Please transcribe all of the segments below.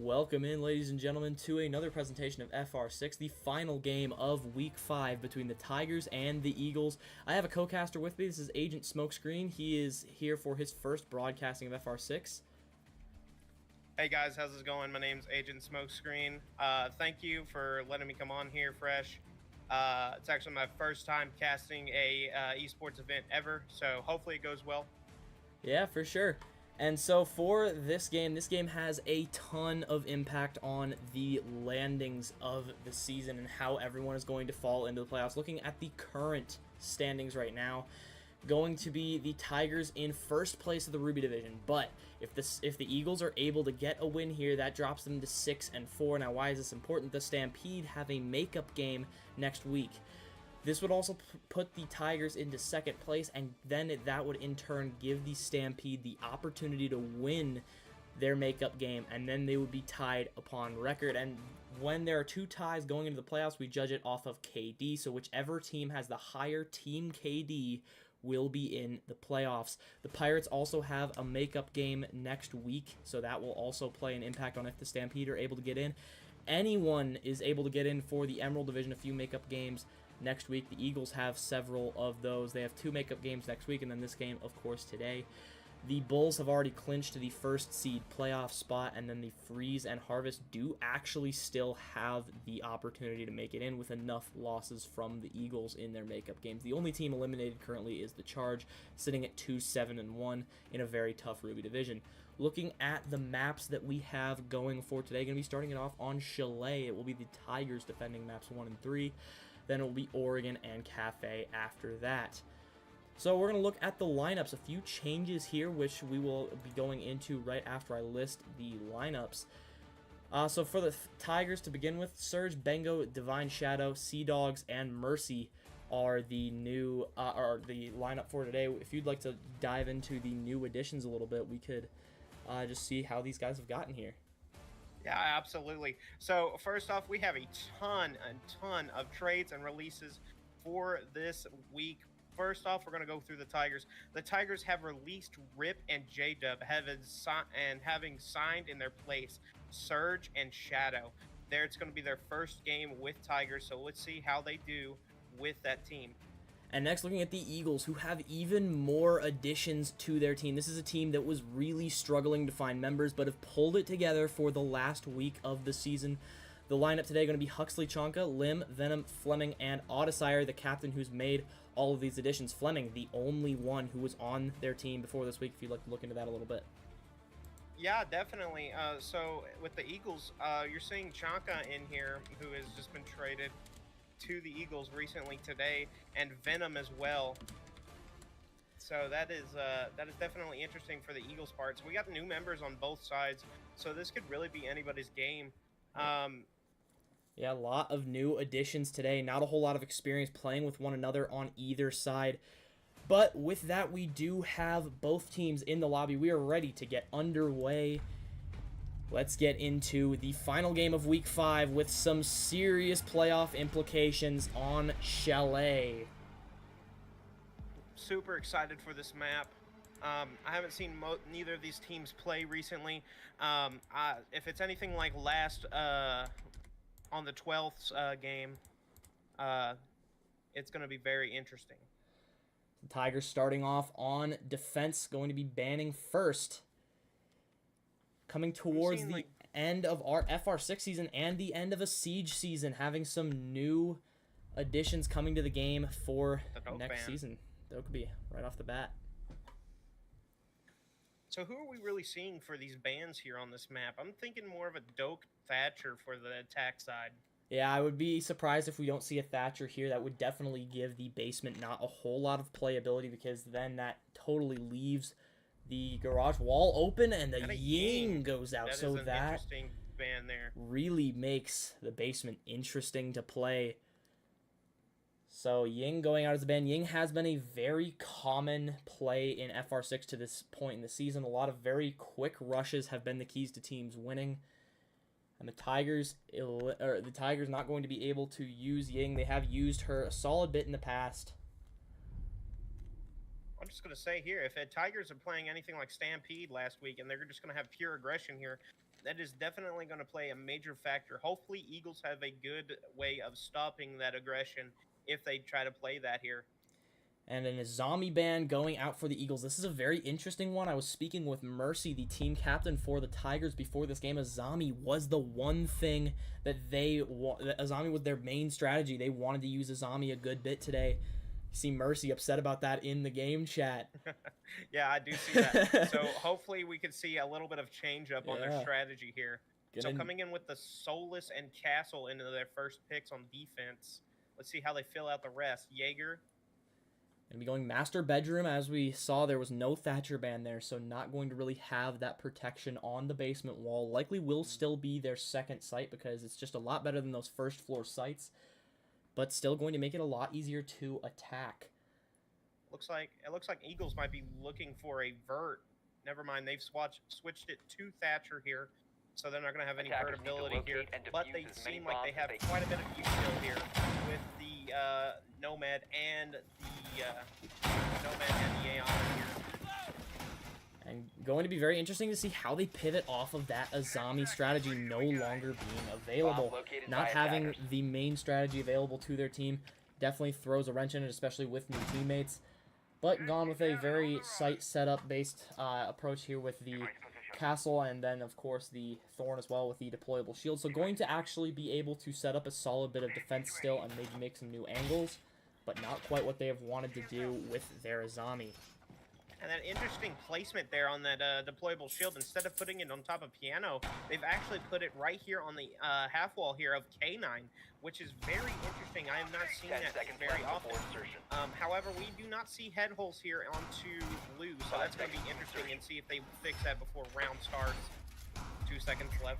Welcome in, ladies and gentlemen, to another presentation of FR6, the final game of Week 5 between the Tigers and the Eagles. I have a co-caster with me. This is Agent Smokescreen. He is here for his first broadcasting of FR6. Hey guys, how's it going? My name's Agent Smokescreen. Thank you for letting me come on here fresh. It's actually my first time casting a esports event ever, so hopefully it goes well. Yeah, for sure. And so for this game has a ton of impact on the landings of the season and how everyone is going to fall into the playoffs. Looking at the current standings right now, going to be the Tigers in first place of the Ruby Division. But if the Eagles are able to get a win here, that drops them to 6-4. Now, why is this important? The Stampede have a makeup game next week. This would also put the Tigers into second place, and then that would in turn give the Stampede the opportunity to win their makeup game, and then they would be tied upon record. And when there are two ties going into the playoffs, we judge it off of KD, so whichever team has the higher team KD will be in the playoffs. The Pirates also have a makeup game next week, so that will also play an impact on if the Stampede are able to get in. Anyone is able to get in for the Emerald Division, a few makeup games next week. The Eagles have several of those. They have two makeup games next week, and then this game, of course, today. The Bulls have already clinched the first seed playoff spot, and then the Freeze and Harvest do actually still have the opportunity to make it in with enough losses from the Eagles in their makeup games. The only team eliminated currently is the Charge, sitting at 2-7-1 in a very tough Ruby division. Looking at the maps that we have going for today, going to be starting it off on Chalet. It will be the Tigers defending maps 1 and 3. Then it will be Oregon and Cafe after that. So we're going to look at the lineups. A few changes here, which we will be going into right after I list the lineups. So for the Tigers to begin with, Surge, Bengo, Divine Shadow, Sea Dogs, and Mercy are the new the lineup for today. If you'd like to dive into the new additions a little bit, we could just see how these guys have gotten here. Yeah, absolutely. So first off, we have a ton of trades and releases for this week. First off, we're going to go through the Tigers. The Tigers have released Rip and J-Dub, having signed in their place Surge and Shadow. It's going to be their first game with Tigers, so let's see how they do with that team. And next, looking at the Eagles, who have even more additions to their team. This is a team that was really struggling to find members, but have pulled it together for the last week of the season. The lineup today going to be Huxley Chonka, Lim, Venom, Fleming, and Odyssire, the captain who's made all of these additions. Fleming, the only one who was on their team before this week, if you'd like to look into that a little bit. Yeah, definitely. So with the Eagles, you're seeing Chonka in here, who has just been traded to the Eagles recently today, and Venom as well. So that is definitely interesting for the Eagles part. So we got new members on both sides, so this could really be anybody's game. Yeah, a lot of new additions today. Not a whole lot of experience playing with one another on either side. But with that, we do have both teams in the lobby. We are ready to get underway. Let's get into the final game of Week 5 with some serious playoff implications on Chalet. Super excited for this map. I haven't seen neither of these teams play recently. If it's anything like last on the 12th game, it's going to be very interesting. The Tigers starting off on defense, going to be banning first. Coming towards the end of our FR6 season and the end of a Siege season, having some new additions coming to the game for next season. Dokkaebi, right off the bat. So who are we really seeing for these bans here on this map? I'm thinking more of a Doke Thatcher for the attack side. Yeah, I would be surprised if we don't see a Thatcher here. That would definitely give the basement not a whole lot of playability, because then that totally leaves the garage wall open and the Ying goes out. That so is an that interesting ban there. Really makes the basement interesting to play. So Ying going out as a ban. Ying has been a very common play in FR6 to this point in the season. A lot of very quick rushes have been the keys to teams winning. And the Tigers not going to be able to use Ying. They have used her a solid bit in the past. I'm just going to say here, if the Tigers are playing anything like Stampede last week and they're just going to have pure aggression here, that is definitely going to play a major factor. Hopefully, Eagles have a good way of stopping that aggression if they try to play that here. And then a zombie ban going out for the Eagles. This is a very interesting one. I was speaking with Mercy, the team captain for the Tigers, before this game. A zombie was the one thing that a zombie was their main strategy. They wanted to use a zombie a good bit today. You see Mercy upset about that in the game chat. Yeah, I do see that. So hopefully we could see a little bit of change up on their strategy here. So coming in with the Soulless and Castle into their first picks on defense. Let's see how they fill out the rest. Jaeger. Going to be going master bedroom. As we saw, there was no Thatcher ban there, so not going to really have that protection on the basement wall. Likely will still be their second site because it's just a lot better than those first floor sites, but still going to make it a lot easier to attack. It looks like Eagles might be looking for a vert. Never mind, they've switched it to Thatcher here, so they're not going to have any vertability here. But they seem like they have quite a bit of use still here with the Nomad and the AI here. And going to be very interesting to see how they pivot off of that Azami strategy no longer being available. Not having the main strategy available to their team definitely throws a wrench in it, especially with new teammates. But gone with a very site setup based approach here with the Castle, and then of course the Thorn as well with the deployable shield. So going to actually be able to set up a solid bit of defense still and maybe make some new angles, but not quite what they have wanted to do with their Azami. And that interesting placement there on that deployable shield, instead of putting it on top of Piano, they've actually put it right here on the half wall here of K9, which is very interesting. I have not seen that very often. However, we do not see head holes here onto blue, so that's going to be interesting and see if they fix that before round starts. 2 seconds left.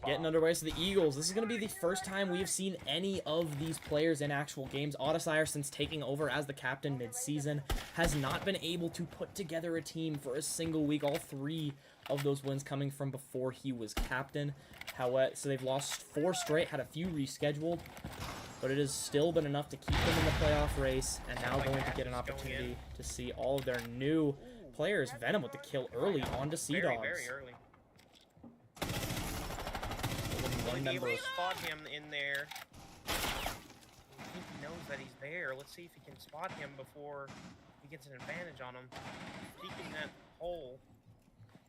Getting underway to the Eagles. This is going to be the first time we have seen any of these players in actual games. Autosire, since taking over as the captain mid-season, has not been able to put together a team for a single week. All 3 of those wins coming from before he was captain. However, so they've lost 4 straight, had a few rescheduled, but it has still been enough to keep them in the playoff race, and now going to get an opportunity to see all of their new players. Venom with the kill early onto Sea Dogs. Very early. One member able to spot him in there. I think he knows that he's there. Let's see if he can spot him before he gets an advantage on him. Peeking that hole.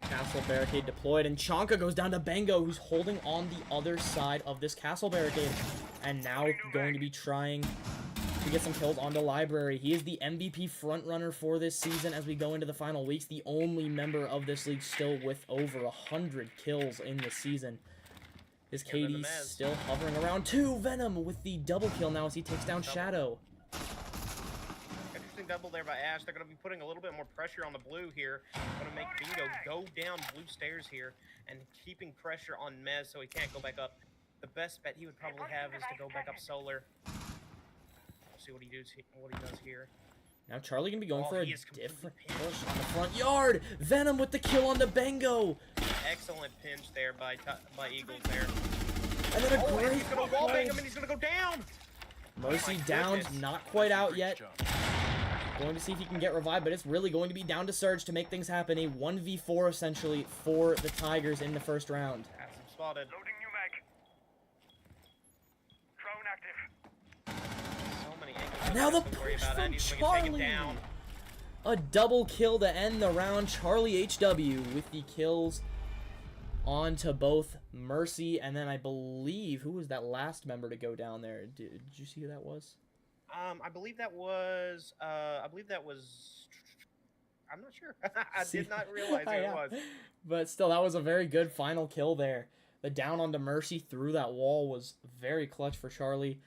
Castle barricade deployed, and Chonka goes down to Bengo, who's holding on the other side of this castle barricade, and now going to be trying to get some kills onto Library. He is the MVP frontrunner for this season as we go into the final weeks. The only member of this league still with over 100 kills in the season. His KD's still hovering around 2. Venom with the double kill now as he takes down Shadow. Interesting double there by Ash. They're going to be putting a little bit more pressure on the blue here. Going to make Bingo go down blue stairs here and keeping pressure on Mez so he can't go back up. The best bet he would probably have is to go back up Solar. See what he does here. Now Charlie gonna be going for a different push on the front yard. Venom with the kill on the Bengo. Excellent pinch there by Eagles there. And then a great he's gonna wall bang him and he's gonna go down. Mercy downed, not quite out yet. Going to see if he can get revived, but it's really going to be down to Surge to make things happen. A 1v4 essentially for the Tigers in the first round. Has him spotted. Loading new mag. Drone active. Now the push from Charlie! A double kill to end the round. Charlie HW with the kills onto both Mercy, and then I believe, who was that last member to go down there? Did you see who that was? I believe that was, I'm not sure. I did not realize who it was. But still, that was a very good final kill there. The down onto Mercy through that wall was very clutch for Charlie.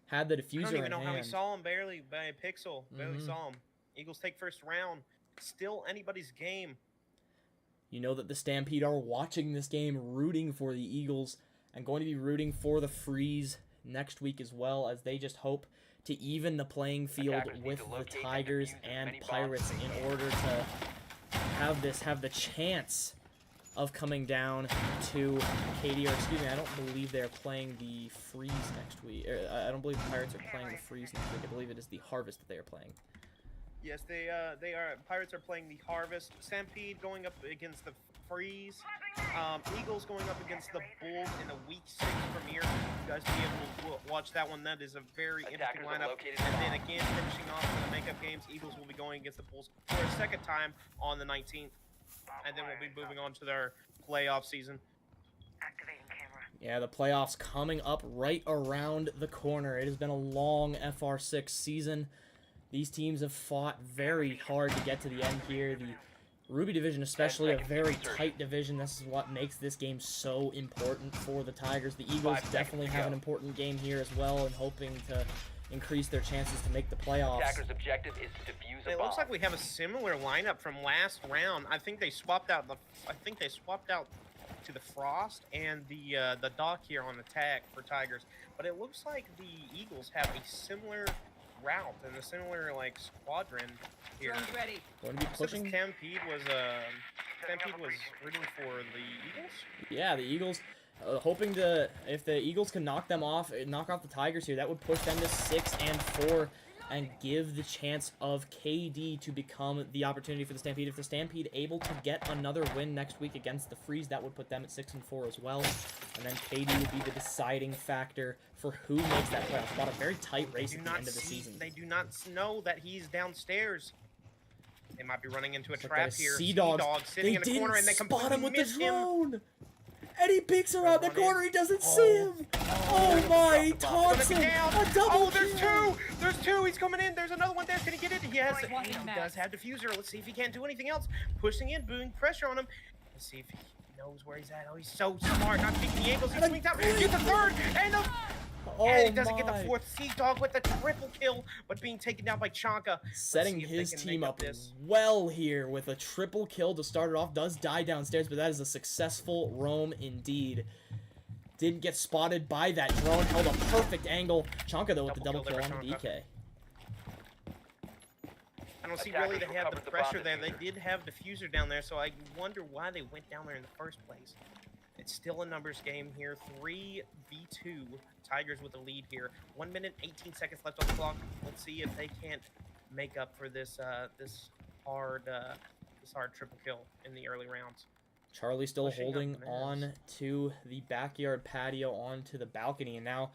Had the diffuser in hand. I don't even know how he saw him, barely, by a pixel. Barely saw him. Eagles take first round. Still anybody's game. You know that the Stampede are watching this game, rooting for the Eagles, and going to be rooting for the Freeze next week as well, as they just hope to even the playing field with the Tigers and Pirates in order to have the chance of coming down to KD, or excuse me, I don't believe they're playing the Freeze next week. I don't believe the Pirates are playing the Freeze next week. I believe it is the Harvest that they are playing. Yes, they are. Pirates are playing the Harvest. Stampede going up against the Freeze. Eagles going up against the Bulls in the Week 6 premiere. You guys be able to watch that one. That is a very interesting lineup. And then again, finishing off the makeup games, Eagles will be going against the Bulls for a second time on the 19th. And then we'll be moving on to their playoff season. Yeah, the playoffs coming up right around the corner. It has been a long FR6 season. These teams have fought very hard to get to the end here. The Ruby division especially, a very tight division. This is what makes this game so important for the Tigers. The Eagles definitely have an important game here as well, and hoping to increase their chances to make the playoffs. Attacker's objective is to defuse a bomb. It looks like we have a similar lineup from last round. I think they swapped out to the Frost and the Doc here on attack for Tigers. But it looks like the Eagles have a similar route and a similar like squadron here. Drone's ready. Going to be pushing. Stampede was rooting for the Eagles. Yeah, the Eagles hoping to, if the Eagles can knock off the Tigers here, that would push them to 6-4 and give the chance of KD to become the opportunity for the Stampede. If the Stampede able to get another win next week against the Freeze, that would put them at 6-4 as well. And then KD would be the deciding factor for who makes that playoff spot. A very tight race at the end of the season. They do not know that he's downstairs. They might be running into a Looks trap like here. Sea-Dog sitting in the corner, and they spot him completely with the miss him. drone. And he peeks around the corner. He doesn't see him. Oh my! He taunts him. A double there's kill. two. There's two. He's coming in. There's another one there. Can he get it? Yes. He Walking does have diffuser. Let's see if he can't do anything else. Pushing in, putting pressure on him. Let's see if he knows where he's at. Oh, he's so smart. Not taking the angles. He swings out. Gets the third. And he doesn't get the fourth. Sea-Dog with the triple kill, but being taken down by Chanka. Setting his team up well here with a triple kill to start it off. Does die downstairs, but that is a successful roam indeed. Didn't get spotted by that drone. Held a perfect angle. Chanka, though, with the double kill on the DK. I don't see really they have the pressure there. They did have diffuser down there, so I wonder why they went down there in the first place. It's still a numbers game here. 3v2. Tigers with the lead here. 1 minute, 18 seconds left on the clock. Let's see if they can't make up for this this hard triple kill in the early rounds. Charlie still holding on to the backyard patio onto the balcony, and now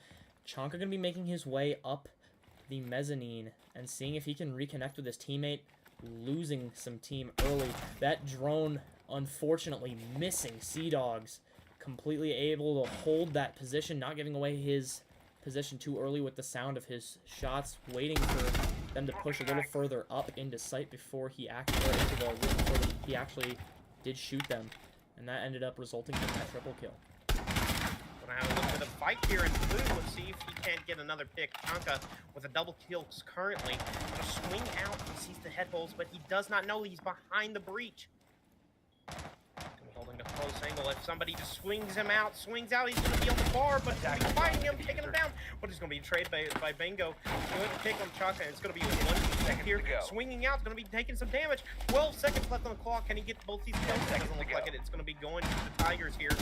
Chanka going to be making his way up the mezzanine and seeing if he can reconnect with his teammate, losing some team early. That drone, unfortunately, missing Sea-Dog's. Completely able to hold that position, not giving away his position too early with the sound of his shots, waiting for them to push a little further up into sight before he actually did shoot them, and that ended up resulting in that triple kill. Gonna have a little bit of fight here in blue. Let's see if he can't get another pick. Chanka with a double kill currently. Gonna swing out. He sees the head holes, but he does not know he's behind the breach. Holding a close angle. If somebody just swings out, he's going to be on the bar, but he's going to be fighting him, taking him down. But he's going to be traded by Bingo. Good pick on Chanka. It's going to be 1 second here. Swinging out, it's going to be taking some damage. 12 seconds left on the clock. Can he get both these kills? It doesn't look like it. It's going to be going to the Tigers here.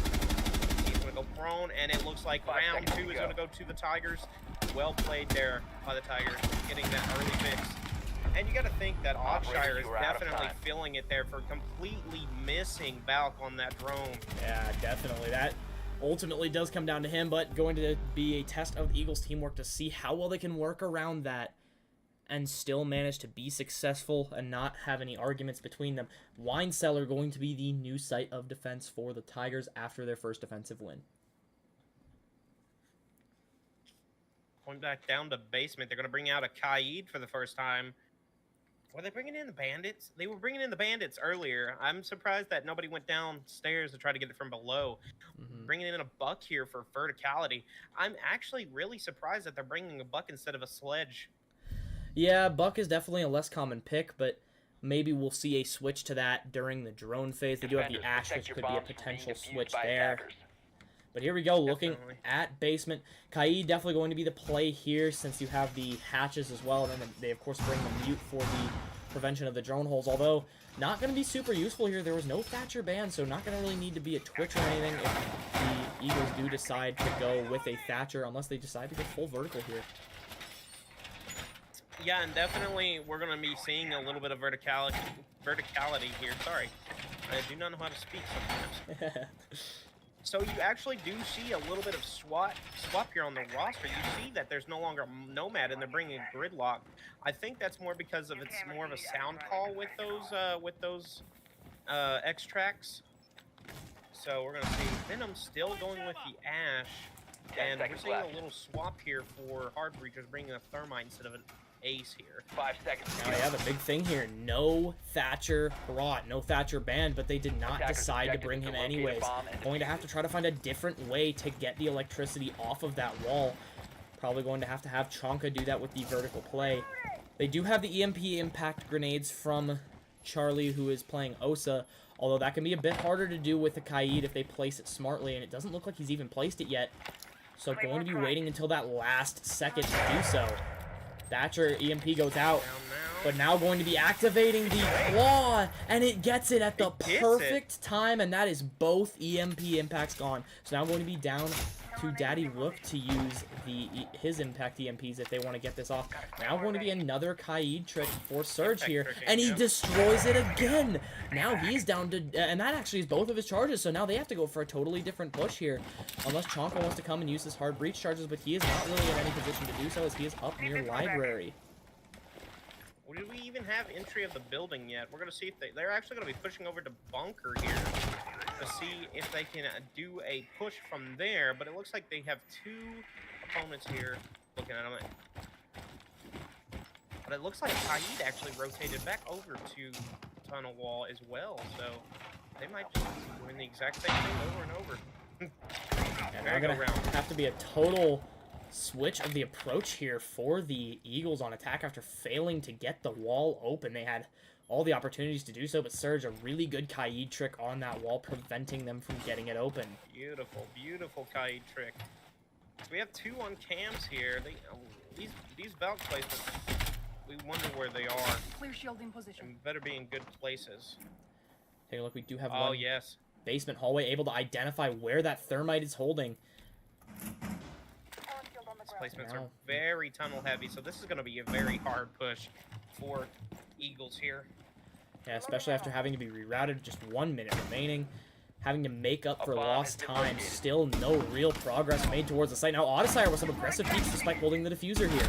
He's going to go prone, and it looks like round 2 is going to go to the Tigers. Well played there by the Tigers, getting that early fix. And you got to think that Oddshire is definitely feeling it there for completely missing Valk on that drone. Yeah, definitely. That ultimately does come down to him, but going to be a test of the Eagles' teamwork to see how well they can work around that and still manage to be successful and not have any arguments between them. Wine Cellar going to be the new site of defense for the Tigers after their first defensive win. Going back down to basement, they're going to bring out a Kaid for the first time. Were they bringing in the bandits? They were bringing in the bandits earlier. I'm surprised that nobody went downstairs to try to get it from below. Bringing in a buck here for verticality. I'm actually really surprised that they're bringing a buck instead of a sledge. Yeah, buck is definitely a less common pick, but maybe we'll see a switch to that during the drone phase. They do have the Ash, which could be a potential switch there. But here we go, looking at basement. Kaid definitely going to be the play here since you have the hatches as well. And then they, of course, bring the mute for the prevention of the drone holes. Although, not going to be super useful here. There was no Thatcher ban, so not going to really need to be a Twitch or anything if the Eagles do decide to go with a Thatcher, unless they decide to go full vertical here. Yeah, and definitely we're going to be seeing a little bit of verticality here. Sorry. I do not know how to speak sometimes. So you actually do see a little bit of swap here on the roster. You see that there's no longer Nomad, and they're bringing Gridlock. I think that's more because of it's more of a sound call with those extracts. So we're gonna see Venom still going with the Ash, and we're seeing a little swap here for Hard Breachers, bringing a Thermite instead of an Ace here. 5 seconds. Now, yeah, the big thing here, no Thatcher brought, no Thatcher banned, but they did not Attackers decide to objective bring is him to locate a anyways. bomb and Going to have defuse to try to find a different way to get the electricity off of that wall. Probably going to have Chonka do that with the vertical play. They do have the EMP impact grenades from Charlie, who is playing Osa, although that can be a bit harder to do with the Kaid if they place it smartly, and it doesn't look like he's even placed it yet. So going to be waiting until that last second to do so. Thatcher EMP goes out, but now going to be activating the claw, and it gets it at the perfect time, and that is both EMP impacts gone. So now going to be down to Daddy Rook to use his impact EMPs if they want to get this off. Now going to be another Kaid trick for Surge here, and he destroys it again. Now he's down to, and that actually is both of his charges, so now they have to go for a totally different push here. Unless Chonka wants to come and use his hard breach charges, but he is not really in any position to do so as he is up near Library. Do we even have entry of the building yet? We're going to see if they're actually going to be pushing over to Bunker here to see if they can do a push from there, but it looks like they have two opponents here looking at them. But it looks like Kaid actually rotated back over to Tunnel Wall as well, so they might just be doing the exact same thing over and over. And they're going to have to be a total switch of the approach here for the Eagles on attack after failing to get the wall open. They had all the opportunities to do so, but Surge, a really good Kaid trick on that wall, preventing them from getting it open. Beautiful, beautiful Kaid trick. We have two on cams here. These Valk placements, we wonder where they are. Clear shield in position. And better be in good places. Take a look, we do have one one basement hallway able to identify where that Thermite is holding. Placements are very tunnel heavy, so this is going to be a very hard push for Eagles here. Yeah, especially after having to be rerouted, just 1 minute remaining, having to make up for lost time. Still no real progress made towards the site. Now Odyssey with some aggressive peeks despite holding the diffuser here.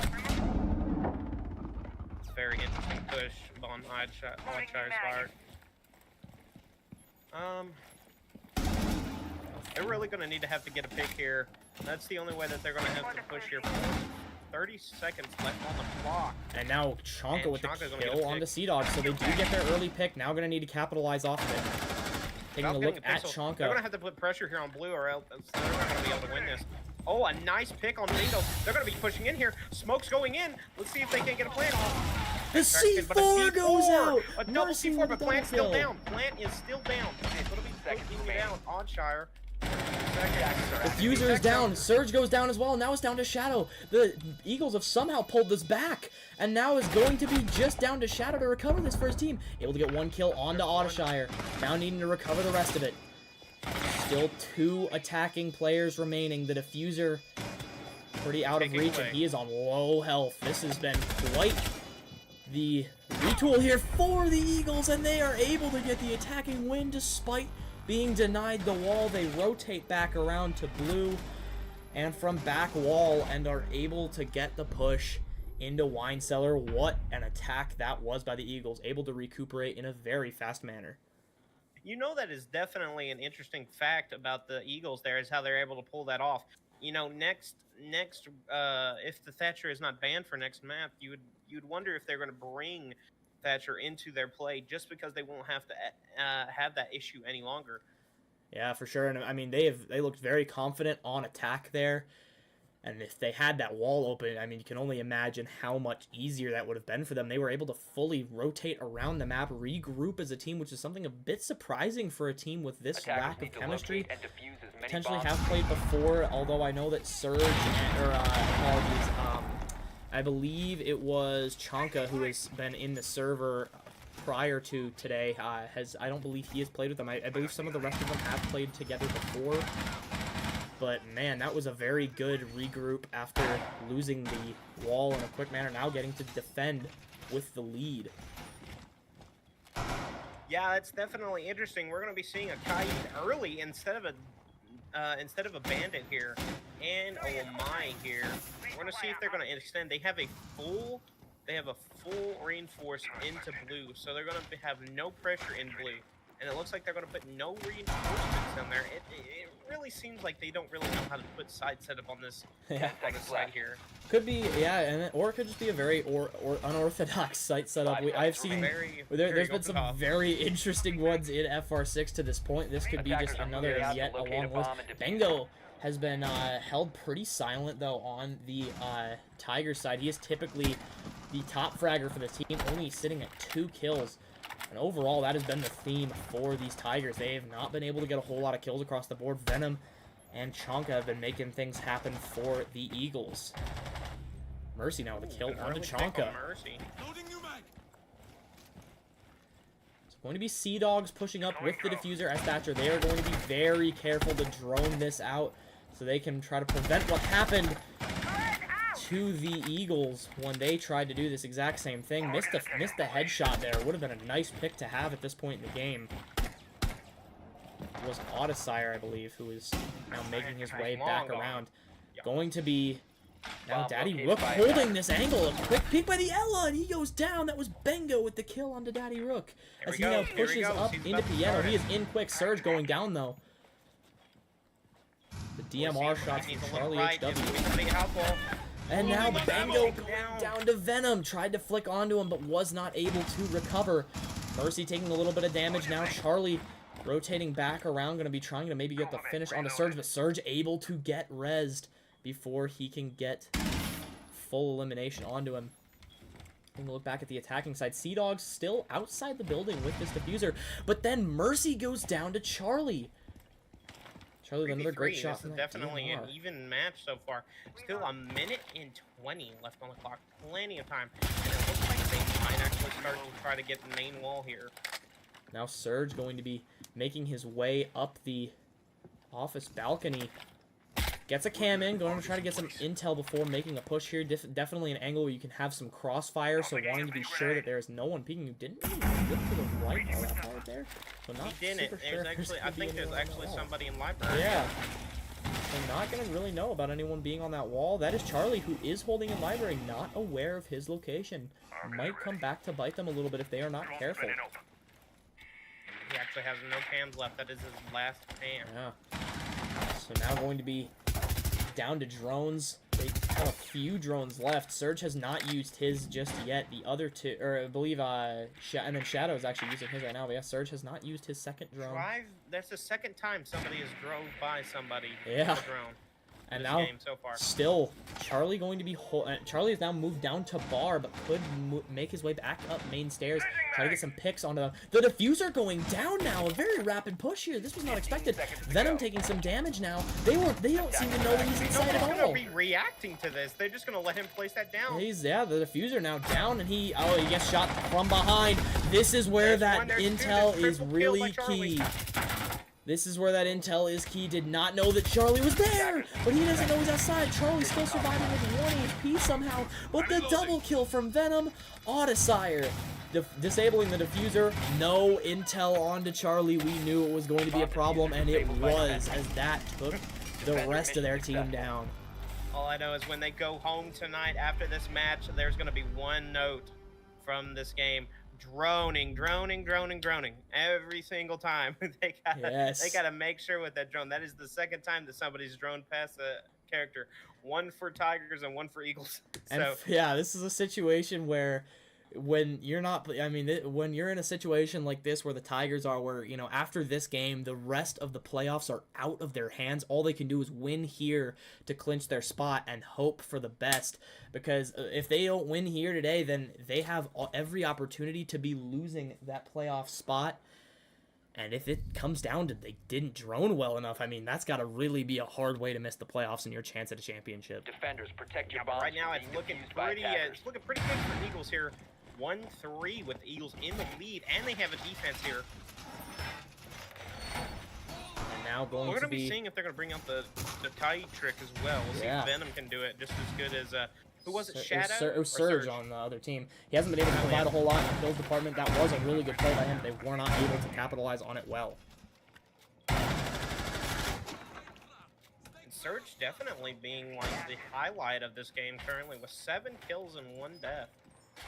It's a very interesting push on Oddshire's part. They're really going to need to have to get a pick here. That's the only way that they're going to have to push here. 30 seconds left on the clock. And now Chonka with the kill on the Sea Dog, so they do get their early pick. Now going to need to capitalize off of it. Taking a look at Chonka. They're going to have to put pressure here on Blue, or else they're not going to be able to win this. Oh, a nice pick on Bingo. They're going to be pushing in here. Smoke's going in. Let's see if they can get a plant off. The C4 goes out! A double C4, but Plant's still down. Plant is still down. It's going to be taking it out. Oddshire. Diffuser is down. Surge goes down as well. Now it's down to Shadow. The Eagles have somehow pulled this back, and now is going to be just down to Shadow to recover this first team. Able to get one kill onto Odyssey. Now needing to recover the rest of it. Still two attacking players remaining. The Diffuser pretty out of reach, and he is on low health. This has been quite the retool here for the Eagles, and they are able to get the attacking win despite being denied the wall. They rotate back around to Blue and from back wall and are able to get the push into Wine Cellar. What an attack that was by the Eagles, able to recuperate in a very fast manner. You know, that is definitely an interesting fact about the Eagles there, is how they're able to pull that off. You know, next if the Thatcher is not banned for next map, you'd wonder if they're going to bring Thatcher into their play, just because they won't have to have that issue any longer. Yeah, for sure. And I mean, they looked very confident on attack there, and if they had that wall open, I mean, you can only imagine how much easier that would have been for them. They were able to fully rotate around the map, regroup as a team, which is something a bit surprising for a team with this lack of chemistry. Potentially have played before, although I know that Surge I believe it was Chonka who has been in the server prior to today. I don't believe he has played with them. I believe some of the rest of them have played together before. But man, that was a very good regroup after losing the wall in a quick manner. Now getting to defend with the lead. Yeah, it's definitely interesting. We're going to be seeing a Kite early instead of a bandit here, and a Lamai here. We're going to see if they're going to extend. They have a full reinforce into blue, so they're going to have no pressure in blue. And it looks like they're going to put no reinforcements in there. It really seems like they don't really know how to put side setup on this side here. Could be, yeah, or it could just be a very unorthodox site setup. I've seen there's been some very interesting ones in FR6 to this point. This could be just another yet a long list. Bengo has been held pretty silent though on the Tiger side. He is typically the top fragger for the team, only sitting at 2 kills. And overall, that has been the theme for these Tigers. They have not been able to get a whole lot of kills across the board. Venom and Chonka have been making things happen for the Eagles. Mercy now with a kill onto Chonka. It's going to be Sea Dogs pushing up with the diffuser as Thatcher. They are going to be very careful to drone this out so they can try to prevent what happened to the Eagles when they tried to do this exact same thing. Missed the headshot there. Would have been a nice pick to have at this point in the game. It was Audisire, I believe, who is now making his way back around. Going to be now Daddy Rook holding this angle. A quick peek by the Ella, and he goes down. That was Bengo with the kill onto Daddy Rook. As he now pushes up into Piano. He is in quick. Surge going down, though. The DMR shots from Charlie HW. And now Bengo going down to Venom. Tried to flick onto him, but was not able to recover. Mercy taking a little bit of damage now. Charlie rotating back around. Going to be trying to maybe get the finish onto Surge, but Surge able to get rezzed before he can get full elimination onto him. And we'll look back at the attacking side. Sea Dog's still outside the building with this diffuser, but then Mercy goes down to Charlie. Charlie with another great shot from that definitely DMR. an even match so far. Still a minute and 20 left on the clock. Plenty of time. And it looks like they might actually start to try to get the main wall here. Now Surge going to be making his way up the office balcony. Gets a cam in, going to try to get some intel before making a push here. Definitely an angle where you can have some crossfire, so wanting to be sure that there is no one peeking. You didn't really look to the right all that hard there. So not He didn't. super sure I think there's actually somebody in library. Yeah. So not going to really know about anyone being on that wall. That is Charlie, who is holding in library, not aware of his location. Might come back to bite them a little bit if they are not careful. He actually has no cams left. That is his last cam. Yeah. So now going to be down to drones. They have a few drones left. Surge has not used his just yet. The other two, or I believe, and then Shadow is actually using his right now. But yeah, Surge has not used his second drone. That's the second time somebody has drove by somebody Yeah. with a drone. And this now, game so far. still, Charlie going to be... Charlie has now moved down to bar, but could make his way back up main stairs. Try to get some picks onto them. The diffuser going down now. A very rapid push here. This was not expected. Venom taking some damage now. They don't seem to know that he's inside at Nobody's all. going to be reacting to this. They're just going to let him place that down. Yeah, the diffuser now down, and he gets shot from behind. This is where that intel is really key. This is where that intel is key. Did not know that Charlie was there, but he doesn't know he's outside. Charlie still surviving with 1 HP somehow, but the double kill from Venom. Audisire disabling the diffuser. No intel onto Charlie. We knew it was going to be a problem, and it was, as that took the rest of their team down. All I know is when they go home tonight after this match, there's going to be one note from this game. Droning every single time. They gotta make sure with that drone. That is the second time that somebody's droned past a character. One for Tigers and one for Eagles. And yeah, this is a situation where when you're not, when you're in a situation like this where the Tigers are, where, after this game, the rest of the playoffs are out of their hands. All they can do is win here to clinch their spot and hope for the best. Because if they don't win here today, then they have every opportunity to be losing that playoff spot. And if it comes down to they didn't drone well enough, that's got to really be a hard way to miss the playoffs and your chance at a championship. Defenders, protect your bombs. Right now, it's looking pretty good for the Eagles here. 1-3 with the Eagles in the lead, and they have a defense here. And now we're gonna be seeing if they're gonna bring out the kite trick as well. We'll see if Venom can do it just as good as Who was it, It was Shadow? It was or Surge on the other team. He hasn't been able to provide a whole lot in the kills department. That was a really good play by him. They were not able to capitalize on it well. Surge definitely being like the highlight of this game currently with 7 kills and 1 death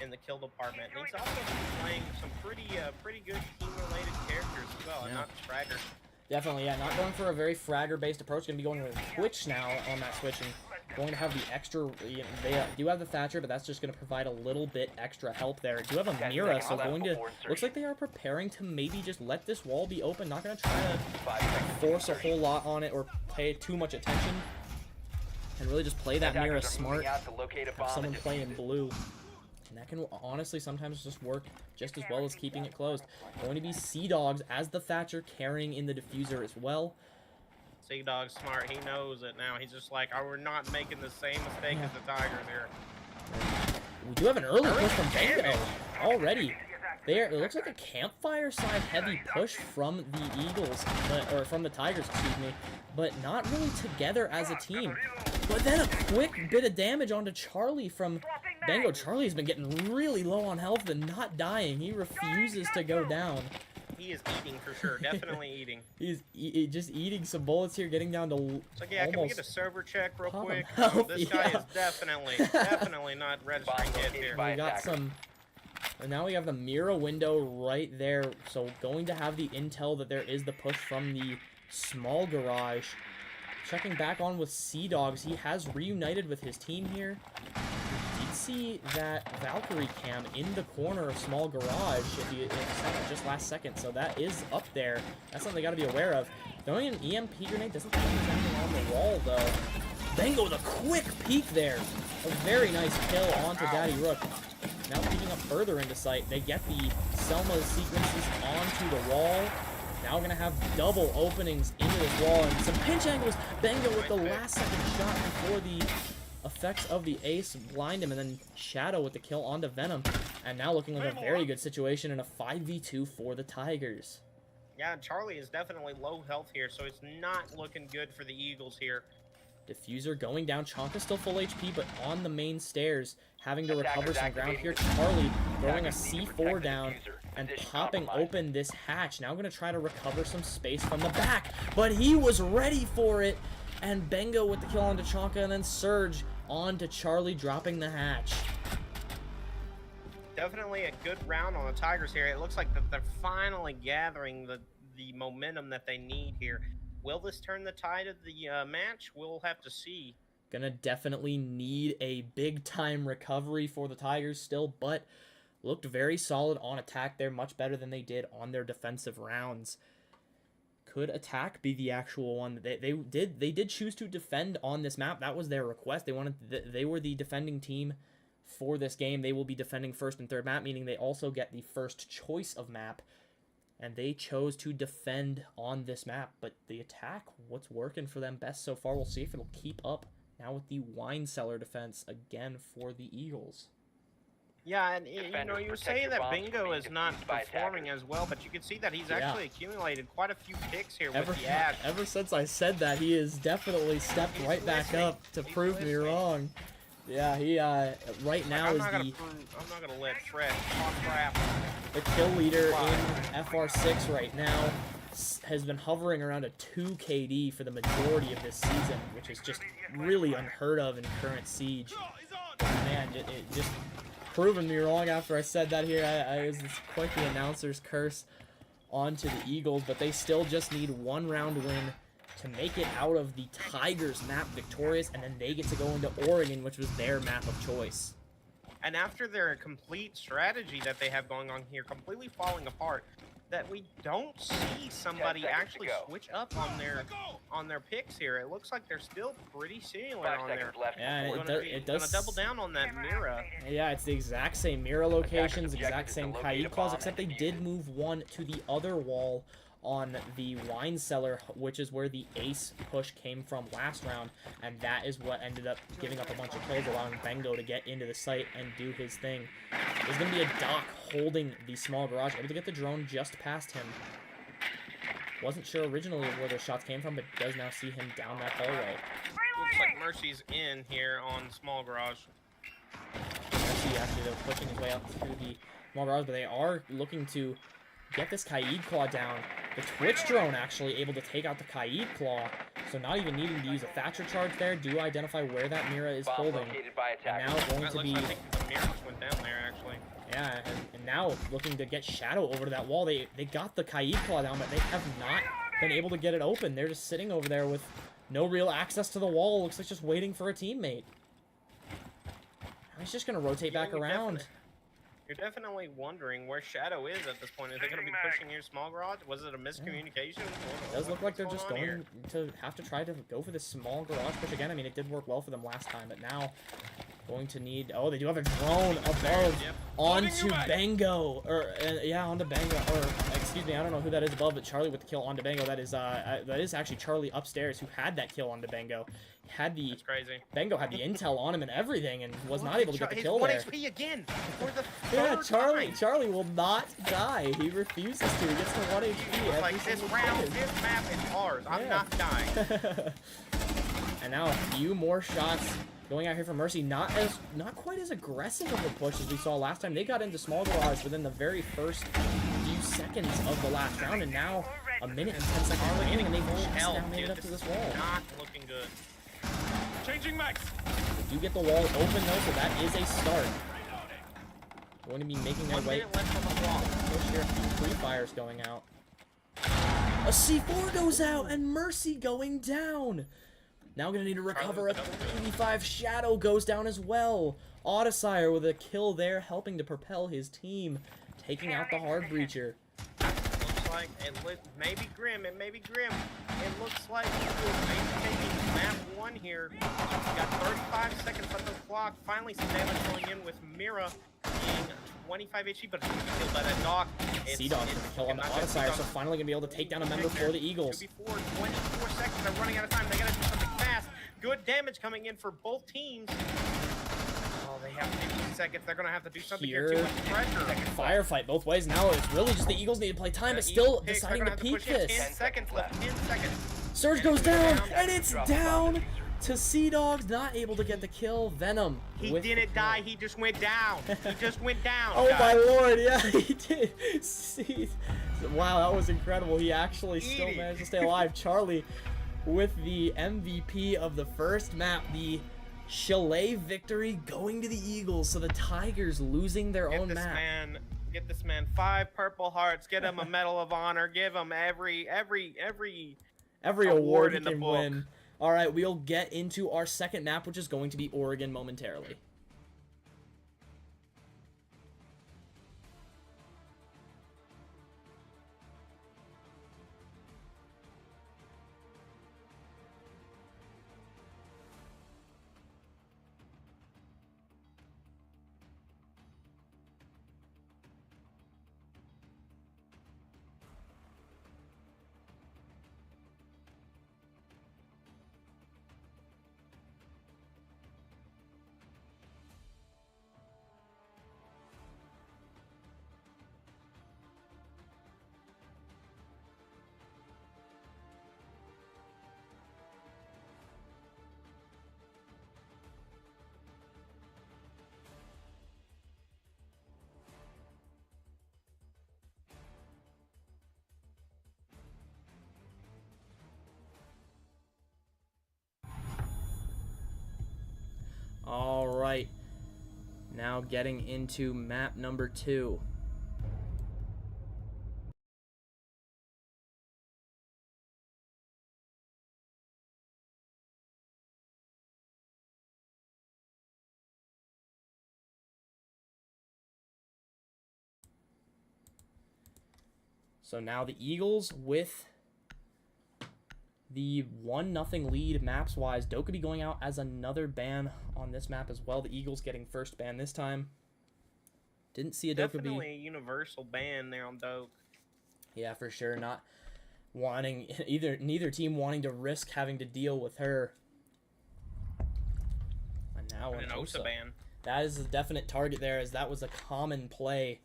in the kill department. And he's also playing some pretty good team-related characters as well, and not just Fragger. Definitely, yeah. Not going for a very Fragger-based approach. Going to be going with Twitch now on that switch, and going to have the extra. You know, they do have the Thatcher, but that's just going to provide a little bit extra help there. Do have a Mira, so going to. Looks like they are preparing to maybe just let this wall be open. Not going to try to force a whole lot on it or pay too much attention, and really just play that Mira smart. Have someone play in blue. And that can honestly sometimes just work just as well as keeping it closed. Going to be Sea Dogs as the Thatcher carrying in the diffuser as well. Sea Dog's smart. He knows it now. He's just like, oh, we're not making the same mistake as the Tigers here. We do have an early push from Bango already. There, it looks like a campfire side heavy push from the Eagles, or from the Tigers, excuse me, but not really together as a team. But then a quick bit of damage onto Charlie from Bango. Charlie has been getting really low on health and not dying. He refuses to go down. He is eating for sure. Definitely eating. He's just eating some bullets here, getting down to it's like, yeah, can we get a server check real quick? This yeah. guy is definitely not registering hit here. We got some... And now we have the Mira window right there. So going to have the intel that there is the push from the small garage. Checking back on with Sea Dogs. He has reunited with his team here. We did see that Valkyrie cam in the corner of small garage just last second. So that is up there. That's something they got to be aware of. Throwing an EMP grenade doesn't think there's anything on the wall though. Bango with a quick peek there. A very nice kill onto Daddy Rook. Now peeking up further into sight. They get the Selma sequences onto the wall. Now going to have double openings into this wall and some pinch angles. Bango with the last second shot before the effects of the ace blind him, and then Shadow with the kill onto Venom. And now looking like a very good situation in a 5v2 for the Tigers. Yeah, Charlie is definitely low health here, so it's not looking good for the Eagles here. Diffuser going down. Chonka still full HP, but on the main stairs, having to recover some ground here. Charlie throwing a C4 down and popping open this hatch. Now going to try to recover some space from the back, but he was ready for it. And Bango with the kill onto Chonka, and then Surge onto Charlie, dropping the hatch. Definitely a good round on the Tigers here. It looks like that they're finally gathering the momentum that they need here. Will this turn the tide of the match? We'll have to see. Gonna definitely need a big-time recovery for the Tigers still, but looked very solid on attack there, much better than they did on their defensive rounds. Could attack be the actual one? They did choose to defend on this map. That was their request. They were the defending team for this game. They will be defending first and third map, meaning they also get the first choice of map. And they chose to defend on this map. But the attack, what's working for them best so far? We'll see if it'll keep up now with the wine cellar defense again for the Eagles. Yeah, and you say that Bingo is not performing as well, but you can see that he's actually accumulated quite a few picks here with the Ash. Ever since I said that, he has definitely stepped right back up to prove me wrong. Yeah, he right now is I'm not gonna let Fred talk crap. The kill leader in FR6 right now has been hovering around a 2 KD for the majority of this season, which is just really unheard of in current Siege. But man, it just proving me wrong after I said that here. It's quite the announcer's curse onto the Eagles, but they still just need one round win to make it out of the Tigers map victorious, and then they get to go into Oregon, which was their map of choice. And after their complete strategy that they have going on here completely falling apart, that we don't see somebody actually switch up on their picks here. It looks like they're still pretty similar on there. Yeah, it does. Gonna double down on that Mira. Yeah, it's the exact same Mira locations, exact same Kaid claws, except they did move one to the other wall on the wine cellar, which is where the ace push came from last round, and that is what ended up giving up a bunch of kills, allowing Bengo to get into the site and do his thing. There's going to be a Doc holding the small garage, able to get the drone just past him. Wasn't sure originally where those shots came from, but does now see him down that hallway. Looks like Mercy's in here on small garage. actually, though, pushing his way up to the small garage, but they are looking to get this Kaid Claw down. The Twitch drone actually able to take out the Kaid Claw, so not even needing to use a Thatcher charge there. Do identify where that Mira is Bomb holding. located by And attackers. now going to be... I think the mirror just went down there, actually. Yeah, and now looking to get Shadow over to that wall. They got the Kaid Claw down, but they have not been able to get it open. They're just sitting over there with no real access to the wall. Looks like just waiting for a teammate. He's just going to rotate back around. You're definitely wondering where Shadow is at this point. Is they going to be pushing your small garage? Was it a miscommunication? It does look like they're just going to have to try to go for this small garage push again. I mean, it did work well for them last time, but now going to need... Oh, they do have a drone above onto Bango. Or, yeah, onto Bango. Or, excuse me, I don't know who that is above, but Charlie with the kill onto Bango. That is actually Charlie upstairs who had that kill onto Bango. That's crazy. Bango had the intel on him and everything and was not able to get the kill there. 1 HP again for the third Charlie will not die. He refuses to. He gets to 1 HP every like this single round, time. this map is ours. I'm not dying. And now a few more shots going out here from Mercy. Not quite as aggressive of a push as we saw last time. They got into small garage within the very first few seconds of the last round, and now a minute and 10 seconds remaining, and they've just now made it up to this wall. Not looking good. Changing max. They do get the wall open though, so that is a start. Going to be making their 1 way. minute left on the clock. Push here, a few free fires going out. A C4 goes out, and Mercy going down. Now gonna need to recover a 85. Shadow goes down as well. Audisire with a kill there, helping to propel his team, taking out the hard breacher. Looks like it maybe Grim. It may be Grim. It looks like he will maybe taking map 1 here. He's got 35 seconds left on the clock. Finally, some damage going in with Mira being 25 HP, but it's going to be killed by that Doc. C-Dog with a kill on the Audisire, so finally gonna be able to take down a member for the Eagles. 24 seconds. They're running out of time. They gotta do something fast. Good damage coming in for both teams. Oh, they have 15 seconds. They're gonna have to do something here. Too much pressure. Firefight both ways. Now it's really just the Eagles need to play time, but still deciding to peek this. 10 seconds left. 10 seconds. Surge goes down, and it's down to Sea-Dogs, not able to get the kill. Venom. He didn't die. He just went down. He just went down. Oh my lord, yeah, he did. Wow, that was incredible. He actually still managed to stay alive. Charlie with the MVP of the first map, the Chalet victory going to the Eagles. So the Tigers losing their own map. Get this man 5 purple hearts. Get him a Medal of Honor. Give him every award he in the can book. win. All right, we'll get into our second map, which is going to be Oregon momentarily. All right, now getting into map number 2. So now the Eagles with the 1-0 lead maps-wise. Dokkaebi going out as another ban on this map as well. The Eagles getting first ban this time. Didn't see a Dokkaebi. Definitely a universal ban there on Doke. Yeah, for sure. Not wanting neither team wanting to risk having to deal with her. And now an Osa ban. That is a definite target there, as that was a common play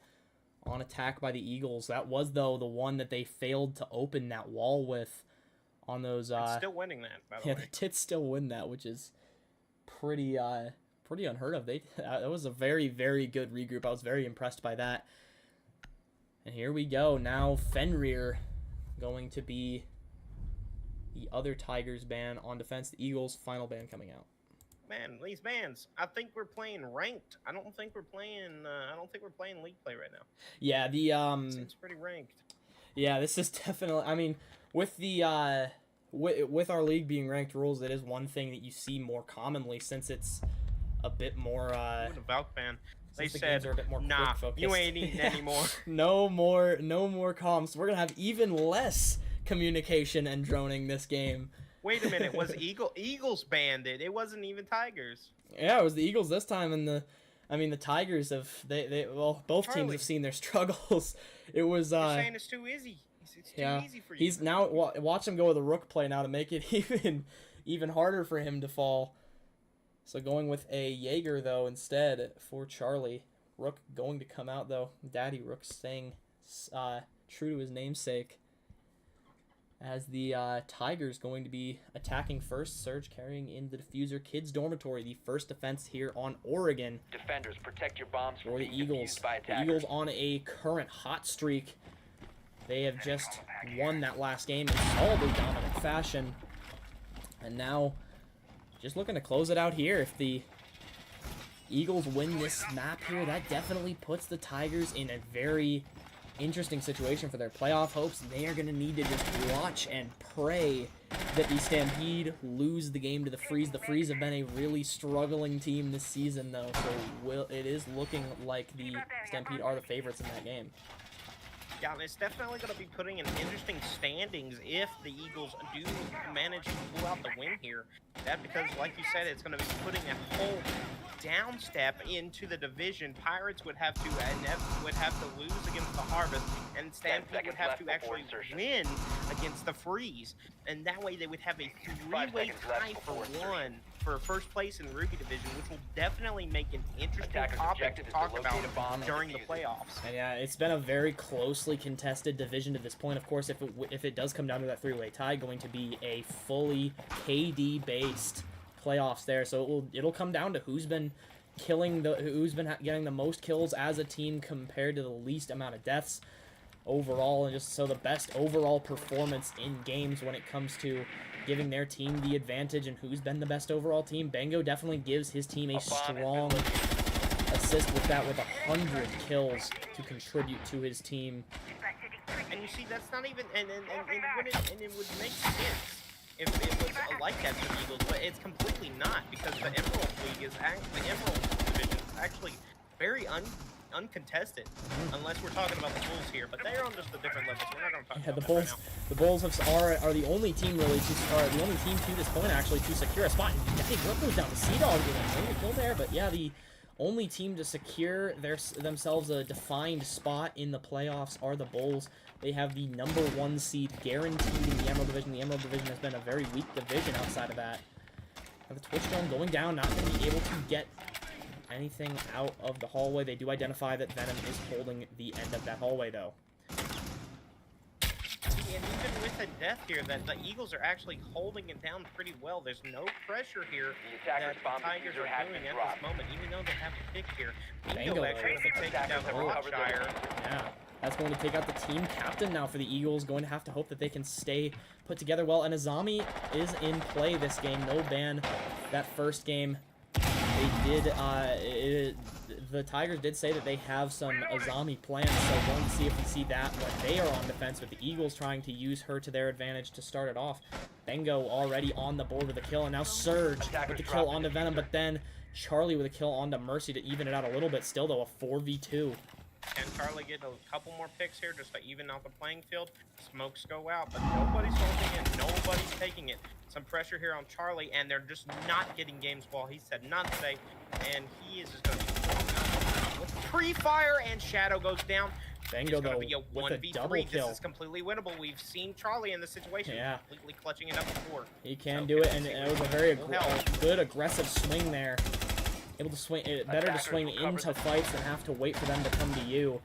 on attack by the Eagles. That was, though, the one that they failed to open that wall with on those... still winning that, by the way. Yeah, they did still win that, which is pretty pretty unheard of. That was a very, very good regroup. I was very impressed by that. And here we go. Now Fenrir going to be the other Tigers ban on defense. The Eagles' final ban coming out. Man, these bans. I think we're playing ranked. I don't think we're playing. I don't think we're playing league play right now. Yeah, Seems pretty ranked. Yeah, this is definitely. I mean, with the with our league being ranked rules, it is one thing that you see more commonly since it's a bit more. Ooh, the Valk ban. They The said, games are a bit more "Nah, quick-focused." you ain't eating Yeah. anymore." No more comms. We're gonna have even less communication and droning this game. Wait a minute, was Eagles banned it? It wasn't even Tigers. Yeah, it was the Eagles this time, and the Tigers have well, both teams Charlie. have seen their struggles. It was You're saying it's too easy. It's too yeah. easy for you. He's now watch him go with a rook play now to make it even harder for him to fall. So going with a Jaeger though instead for Charlie. Rook going to come out though. Daddy Rook staying true to his namesake. As the Tigers going to be attacking first. Surge carrying in the diffuser. Kids Dormitory, the first defense here on Oregon. Defenders, protect your bombs from For the being Eagles. defused by The attackers. Eagles on a current hot streak. They have just won that last game in solidly dominant fashion. And now, just looking to close it out here. If the Eagles win this map here, that definitely puts the Tigers in a very interesting situation for their playoff hopes. They are going to need to just watch and pray that the Stampede lose the game to the Freeze. The Freeze have been a really struggling team this season, though, so it is looking like the Stampede are the favorites in that game. Yeah, and it's definitely going to be putting in interesting standings if the Eagles do manage to pull out the win here. That because, like you said, it's going to be putting a whole down step into the division. Pirates would have to lose against the Harvest, and Stampede would have to actually win against the Freeze, and that way they would have a three-way tie for one for first place in Ruby Division, which will definitely make an interesting Attacker's topic objective to is to talk locate about a bomb and during the defuse it. playoffs. And yeah, it's been a very closely contested division to this point. Of course, if it does come down to that three-way tie, going to be a fully KD-based playoffs there. So it'll come down to who's been getting the most kills as a team compared to the least amount of deaths overall, and just so the best overall performance in games when it comes to giving their team the advantage and who's been the best overall team. Bango definitely gives his team a strong assist with that, with 100 kills to contribute to his team. And you see, that's not even, and it would make sense if it was like that for the Eagles, but it's completely not, because the Emerald League is the Emerald Division is actually very uncontested, unless we're talking about the Bulls here, but they're on just a different level, so we're not going to talk about The that Bulls, right now. the Bulls are the only team the only team to this point actually to secure a spot. Daddy Rook goes down to Sea Dog getting a kill there, but yeah, the only team to secure themselves a defined spot in the playoffs are the Bulls. They have the #1 seed guaranteed in the Emerald Division. The Emerald Division has been a very weak division outside of that. And the Twitch drone going down, not going to be able to get anything out of the hallway. They do identify that Venom is holding the end of that hallway, though. And even with a death here, that the Eagles are actually holding it down pretty well. There's no pressure here The attacker's that bomb the Tigers diffuser are has doing been at dropped. this moment, even though they have a pick here. Bango Bingo actually there. ends up taking down the Rockshire. Yeah, that's going to take out the team captain now for the Eagles. Going to have to hope that they can stay put together well. And Azami is in play this game. No ban that first game. They did, the Tigers did say that they have some Azami plans, so going to see if we see that when they are on defense, with the Eagles trying to use her to their advantage to start it off. Bengo already on the board with a kill, and now Surge with the kill onto Venom, but then Charlie with a kill onto Mercy to even it out a little bit. Still, though, a 4v2. Can Charlie get a couple more picks here just to even out the playing field? Smokes go out, but nobody's holding it. Nobody's taking it. Some pressure here on Charlie, and they're just not getting games while he said not today, and he is just going to be with pre-fire, and Shadow goes down. Bango, It's though, going to be a with a 1v3. double kill. This is completely winnable. We've seen Charlie in this situation completely clutching it up before. He can So, do it, and it was a very Will help. good aggressive swing there. Able to swing, better to swing into fights than have to wait for them to come to you.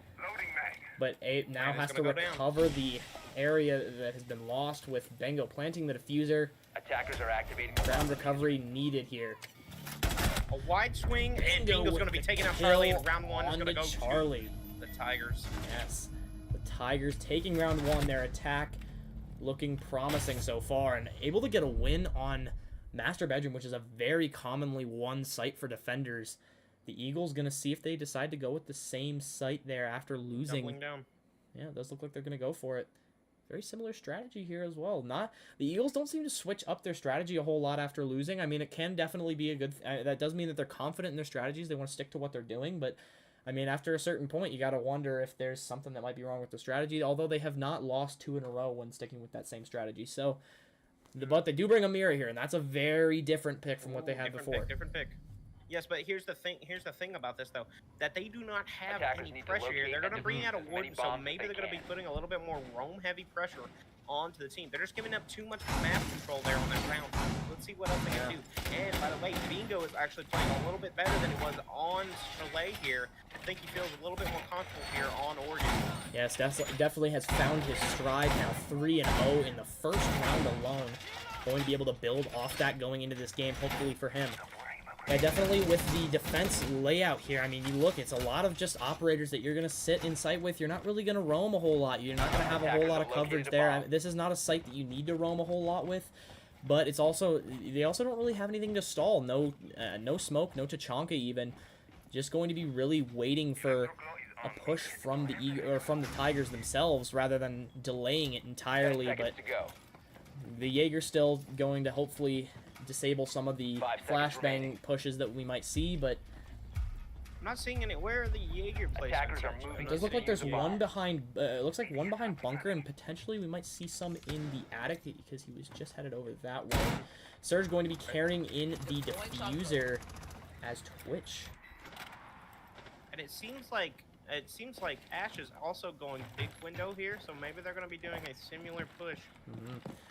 But Abe now And it's has to gonna go down. recover the area that has been lost, with Bengo planting the diffuser. Attackers are activating Ground recovery needed here. A wide swing, and Bingo Bingo's with going to be the taking out kill Charlie, and round 1 is on going to the go Charlie. to the Tigers. Yes, the Tigers taking round 1. Their attack looking promising so far, and able to get a win on Master Bedroom, which is a very commonly won site for defenders. The Eagles going to see if they decide to go with the same site there after losing. Doubling down. Yeah, it does look like they're going to go for it. Very similar strategy here as well. The Eagles don't seem to switch up their strategy a whole lot after losing. I mean, it can definitely be a good... that does mean that they're confident in their strategies. They want to stick to what they're doing. But, I mean, after a certain point, you got to wonder if there's something that might be wrong with the strategy. Although they have not lost 2 in a row when sticking with that same strategy. So, but they do bring a mirror here. And that's a very different pick from what they had before. Different pick. Yes, but here's the thing about this, though. That they do not have Attackers any need to pressure here. locate They're going to and bring out a defuse as warden, many so bombs as maybe they they're going to be can. putting a little bit more roam-heavy pressure onto the team. They're just giving up too much map control there on that round. Let's see what else they can do. And, by the way, Bingo is actually playing a little bit better than he was on Chalet here. I think he feels a little bit more comfortable here on Oregon. Yes, definitely has found his stride now. 3-0 in the first round alone. Going to be able to build off that going into this game, hopefully for him. Yeah, definitely with the defense layout here, I mean, you look, it's a lot of just operators that you're going to sit in sight with. You're not really going to roam a whole lot. You're not going to have a whole lot of coverage there. I mean, this is not a site that you need to roam a whole lot with, but it's also, they also don't really have anything to stall. No smoke, no Tachanka even. Just going to be really waiting for a push from the Tigers themselves rather than delaying it entirely, but the Jaeger's still going to hopefully disable some of the flashbang pushes that we might see, but I'm not seeing anywhere the Jaeger plays. it does look like there's one behind, it looks like one behind bunker, and potentially we might see some in the attic because he was just headed over that way. Surge going to be carrying in the diffuser as Twitch. And it seems like Ash is also going big window here, so maybe they're going to be doing a similar push.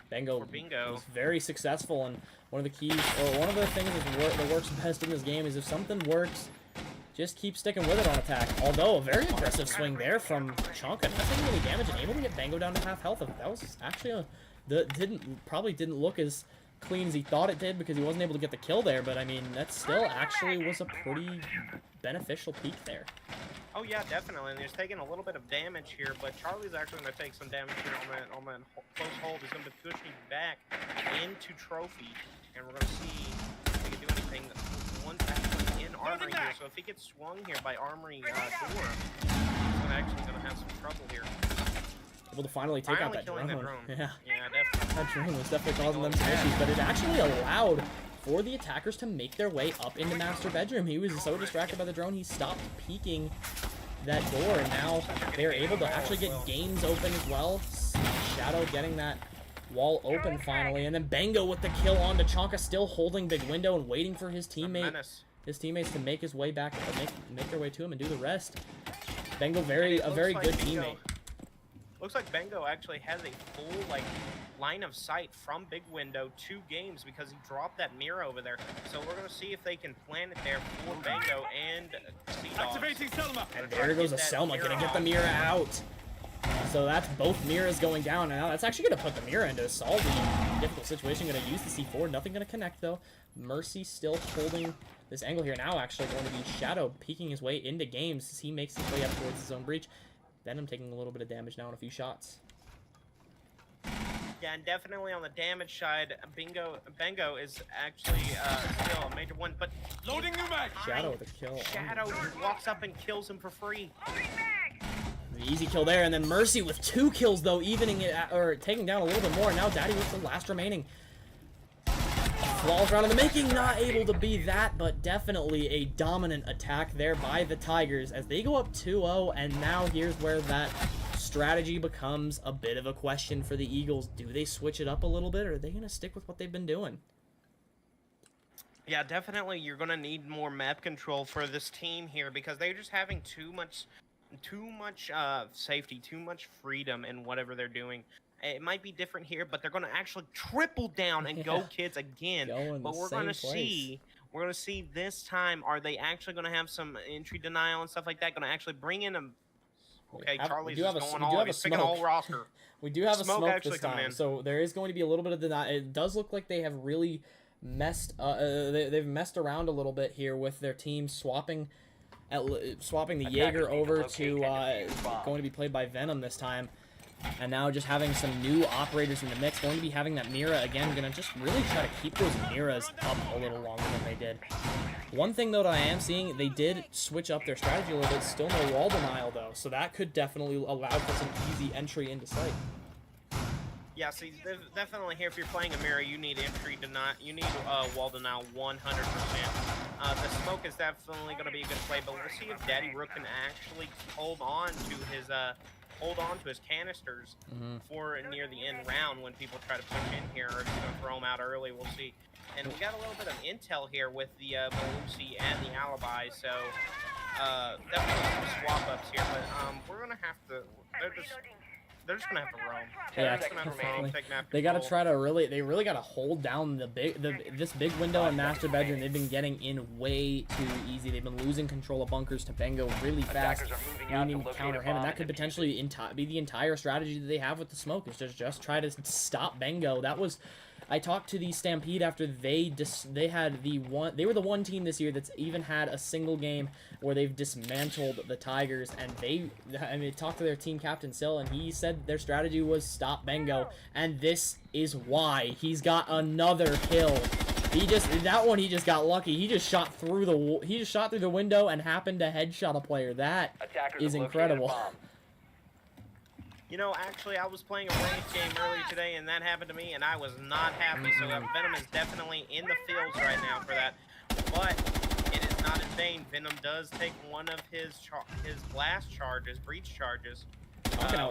Bingo Bingo was very successful, and one of the keys, or one of the things that works best in this game is if something works, just keep sticking with it on attack. Although a very aggressive swing there from Chonka, not taking any damage and able to get Bango down to half health. That was actually probably didn't look as clean as he thought it did because he wasn't able to get the kill there. But I mean, that still actually was a pretty beneficial peak there. Oh yeah, definitely. And he's taking a little bit of damage here, but Charlie's actually going to take some damage here on that close hold. He's going to be pushing back into Trophy, and we're going to see if he can do anything. One's actually in Armory here, so if he gets swung here by Armory Door, he's actually going to have some trouble here. Able to finally take out that drone. Yeah, definitely. That drone was definitely causing them some issues, but it actually allowed for the attackers to make their way up into Master Bedroom. He was so distracted by the drone, he stopped peeking that door, and now they are able to actually get games open as well. Shadow getting that wall open finally, and then Bango with the kill on Tachanka, still holding big window and waiting for his teammates to make his way back, make their way to him and do the rest. Bango, a very good teammate. Looks like Bango actually has a full line of sight from big window to games because he dropped that mirror over there. So we're gonna see if they can plant it there for Bango and Activating Selma. And there goes a Selma, gonna get the mirror out. So that's both mirrors going down now. That's actually gonna put the mirror into solve the difficult situation. Gonna use the C4, nothing gonna connect though. Mercy still holding this angle here. Now actually going to be Shadow peeking his way into games as he makes his way up towards his own breach. Venom taking a little bit of damage now on a few shots. Yeah, and definitely on the damage side, Bango is actually still a major one, but Loading new mag. Shadow with a kill. Shadow walks up and kills him for free. The easy kill there, and then Mercy with 2 kills though, evening it or taking down a little bit more. Now Daddy with the last remaining. Flawless round in the making, not able to be that, but definitely a dominant attack there by the Tigers as they go up 2-0, and now here's where that strategy becomes a bit of a question for the Eagles. Do they switch it up a little bit, or are they going to stick with what they've been doing? Yeah, definitely you're going to need more map control for this team here because they're just having too much safety, too much freedom in whatever they're doing. It might be different here, but they're going to actually triple down and go kids again. But we're going to see this time, are they actually going to have some entry denial and stuff like that? Going to actually bring in a... Okay, Charlie's just going all... He's picking a whole roster. We do have a smoke actually this time, coming in. so there is going to be a little bit of denial. It does look like they have really they've messed around a little bit here with their team swapping the Jaeger over to going to be played by Venom this time. And now just having some new operators in the mix, going to be having that Mira again, going to just really try to keep those Miras up a little longer than they did. One thing, though, that I am seeing, they did switch up their strategy a little bit. Still no wall denial, though, so that could definitely allow for some easy entry into sight. Yeah, see, definitely here, if you're playing a Mira, you need entry denial, you need wall denial 100%. The smoke is definitely going to be a good play, but we'll see if Daddy Rook can actually hold on to his canisters for near the end round when people try to push in here, or if you're going to throw them out early. We'll see. And we got a little bit of intel here with the Malusi and the Alibi, so definitely some swap ups here, but we're going to have to. They're just gonna have to roam. Yeah, they gotta try to they really gotta hold down this big window and master bedroom. They've been getting in way too easy. They've been losing control of bunkers to Bengo really fast. We need to counter him, and that could potentially be the entire strategy that they have with the smoke, is just try to stop Bengo. That was. I talked to the Stampede after they were the one team this year that's even had a single game where they've dismantled the Tigers, and talked to their team captain Sil, and he said their strategy was stop Bengo, and this is why. He's got another kill. He just got lucky. He just shot through the window and happened to headshot a player. That is incredible. You know, actually, I was playing a ranked game earlier today, and that happened to me, and I was not happy. So Venom is definitely in the fields right now for that. But it is not in vain. Venom does take one of his breach charges,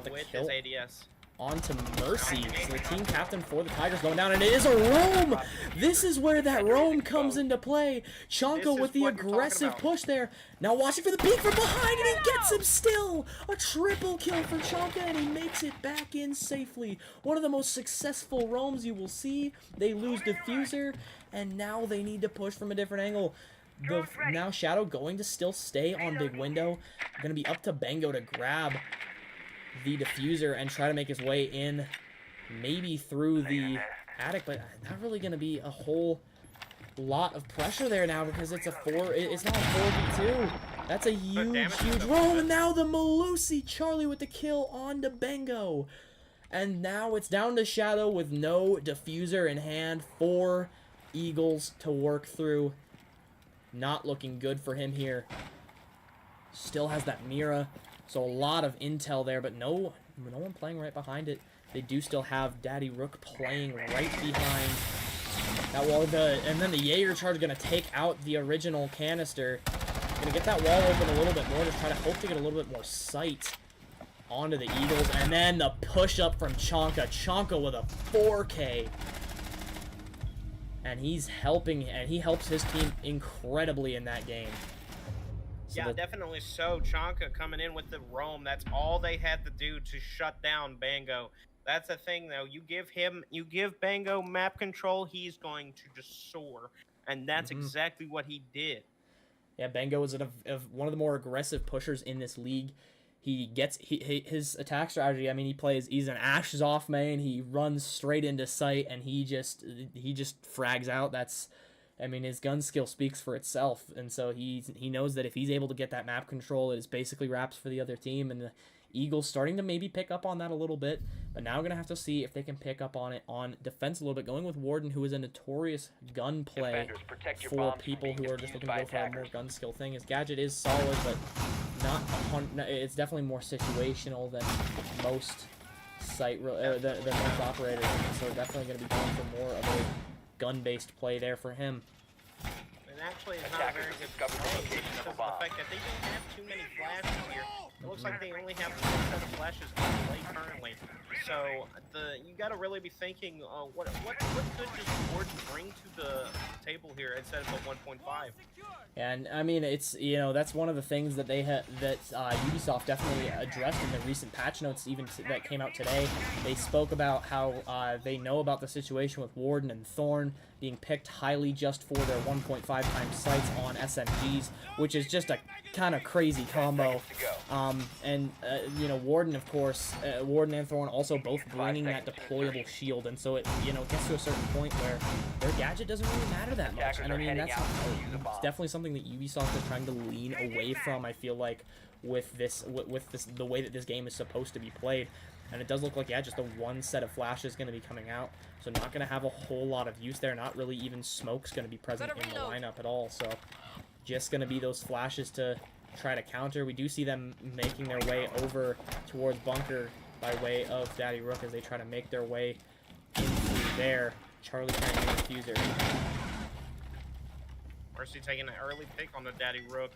with his ADS. On to Mercy, so the team captain for the Tigers going down, and it is a roam! This is where that roam comes into play. Chonka with the aggressive push there. Now watching for the peek from behind, and he gets him still! A triple kill for Chonka, and he makes it back in safely. One of the most successful roams you will see. They lose Diffuser, and now they need to push from a different angle. Now Shadow going to still stay on Big Window. Going to be up to Bengo to grab the Diffuser and try to make his way in, maybe through the attic, but not really going to be a whole lot of pressure there now, because it's not a 4v2. That's a huge roll, and now the Malusi Charlie with the kill on to Bengo. And now it's down to Shadow with no Diffuser in hand. 4 Eagles to work through. Not looking good for him here. Still has that Mira. So a lot of intel there, but no one playing right behind it. They do still have Daddy Rook playing right behind that wall. And then the Jaeger charge going to take out the original canister. Going to get that wall open a little bit more to try to hope to get a little bit more sight onto the Eagles. And then the push up from Chonka. Chonka with a 4K. And he's helping, and he helps his team incredibly in that game. Yeah, definitely so. Chonka coming in with the roam. That's all they had to do to shut down Bango. That's the thing, though. You give Bango map control, he's going to just soar. And that's exactly what he did. Yeah, Bango is one of the more aggressive pushers in this league. His attack strategy, I mean, he's an Ashes off main. He runs straight into sight, and he just frags out. His gun skill speaks for itself, and so he knows that if he's able to get that map control, it is basically wraps for the other team, and the Eagles starting to maybe pick up on that a little bit, but now we're going to have to see if they can pick up on it on defense a little bit, going with Warden, who is a notorious gunplay for people who are just looking to go for a more gun skill thing. His gadget is solid, but it's definitely more situational than most than most operators, so definitely going to be going for more of a gun-based play there for him. And actually, it's not a very good play because of the fact that they don't have too many flashes here. It looks like they only have 1 set of flashes to play currently. So you got to really be thinking, what could just Warden bring to the table here instead of the 1.5? And I mean, it's that's one of the things that Ubisoft definitely addressed in the recent patch notes, even that came out today. They spoke about how they know about the situation with Warden and Thorn being picked highly just for their 1.5 times sights on SMGs, which is just a kind of crazy combo. And you know, Warden, of course, Warden and Thorn also both bringing that deployable shield, and so it, you know, gets to a certain point where their gadget doesn't really matter that much. And I mean, that's it's definitely something that Ubisoft is trying to lean away from, I feel like, with this the way that this game is supposed to be played. And it does look like, yeah, just the one set of flashes going to be coming out, so not going to have a whole lot of use there. Not really even smoke's going to be present in the lineup at all, so just going to be those flashes to try to counter. We do see them making their way over towards bunker by way of Daddy Rook as they try to make their way into there. Charlie trying to get a diffuser. Mercy taking an early pick on the Daddy Rook,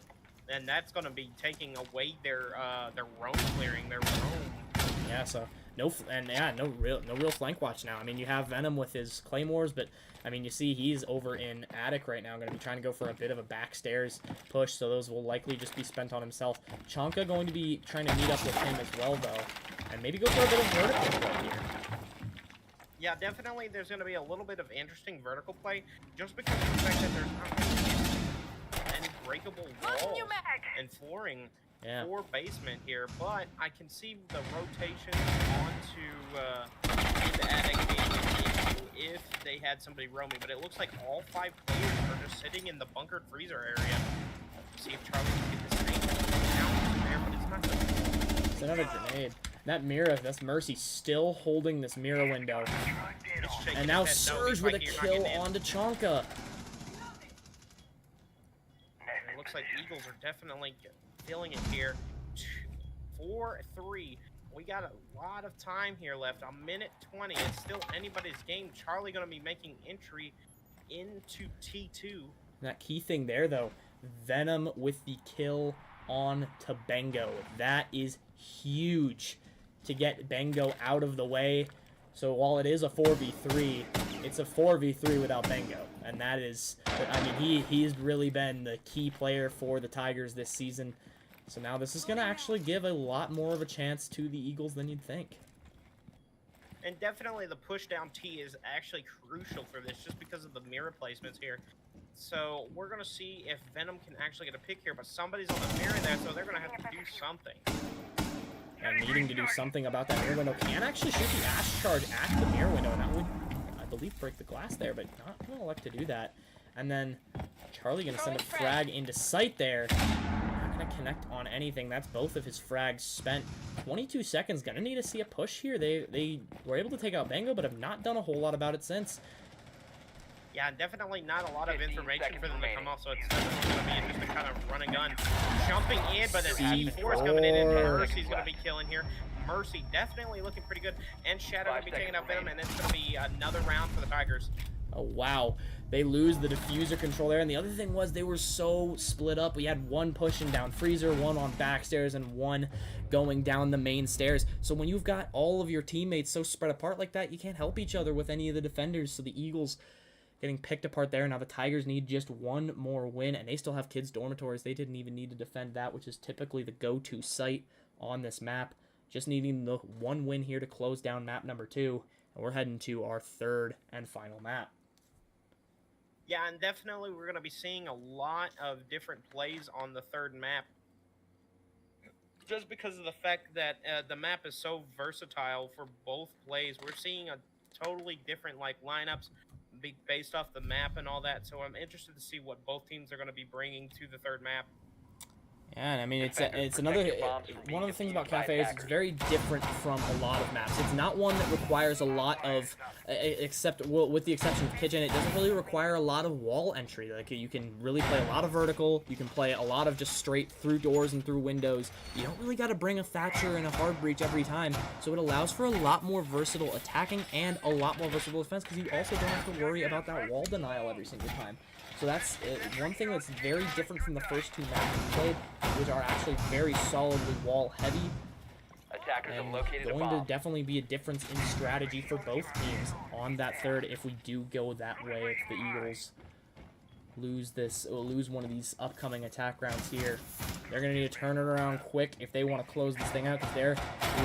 and that's going to be taking away their roam clearing, their roam. Yeah, so no real flank watch now. I mean, you have Venom with his claymores, but I mean, you see he's over in attic right now, going to be trying to go for a bit of a backstairs push, so those will likely just be spent on himself. Chanka going to be trying to meet up with him as well, though, and maybe go for a bit of vertical play here. Yeah, definitely there's going to be a little bit of interesting vertical play, just because of the fact that there's not any breakable walls and flooring for basement here, but I can see the rotation onto the attic being an issue if they had somebody roaming, but it looks like all 5 players are just sitting in the bunkered freezer area. See if Charlie can get this thing down there, but it's not good. It's another grenade. That Mira, that's Mercy still holding this Mira window. And now Surge with a kill onto Chanka. It looks like Eagles are definitely feeling it here. 4-3. We got a lot of time here left. A minute 20. It's still anybody's game. Charlie going to be making entry into T2. That key thing there, though. Venom with the kill on to Bengo. That is huge to get Bengo out of the way. So while it is a 4v3, it's a 4v3 without Bengo. And that is, I mean, he's really been the key player for the Tigers this season. So now this is going to actually give a lot more of a chance to the Eagles than you'd think. And definitely the push down T is actually crucial for this just because of the mirror placements here. So we're going to see if Venom can actually get a pick here, but somebody's on the mirror there, so they're going to have to do something. And needing to do something about that mirror window. Can actually shoot the Ash Charge at the mirror window, and that would, I believe, break the glass there, but not going to elect to do that. And then Charlie going to send a frag into sight there. Not going to connect on anything. That's both of his frags spent. 22 seconds. Going to need to see a push here. They were able to take out Bango, but have not done a whole lot about it since. Yeah, definitely not a lot of information for them to come off, so it's definitely going to be interesting kind of run and gun. Jumping in, but the C4 is coming in, and Mercy's going to be killing here. Mercy definitely looking pretty good, and Shadow going to be taking out Venom, and it's going to be another round for the Tigers. Oh, wow. They lose the diffuser control there, and the other thing was they were so split up. We had one pushing down Freezer, one on backstairs, and one going down the main stairs. So when you've got all of your teammates so spread apart like that, you can't help each other with any of the defenders, so the Eagles getting picked apart there. Now the Tigers need just one more win, and they still have kids' dormitories. They didn't even need to defend that, which is typically the go-to site on this map. Just needing the one win here to close down map number 2, and we're heading to our third and final map. Yeah, and definitely we're going to be seeing a lot of different plays on the third map. Just because of the fact that the map is so versatile for both plays, we're seeing a totally different lineups based off the map and all that. So I'm interested to see what both teams are going to be bringing to the third map. Yeah, and I mean, it's another, one of the things about Cafe is it's very different from a lot of maps. It's not one that requires a lot of, well, with the exception of Kitchen, it doesn't really require a lot of wall entry. Like, you can really play a lot of vertical, you can play a lot of just straight through doors and through windows. You don't really got to bring a Thatcher and a hard breach every time, so it allows for a lot more versatile attacking and a lot more versatile defense, because you also don't have to worry about that wall denial every single time. So that's one thing that's very different from the first 2 maps we played, which are actually very solidly wall heavy. Attackers and have located going to definitely be a difference in strategy for both teams on that third if we do go that way, if the Eagles lose one of these upcoming attack rounds here. They're going to need to turn it around quick if they want to close this thing out, because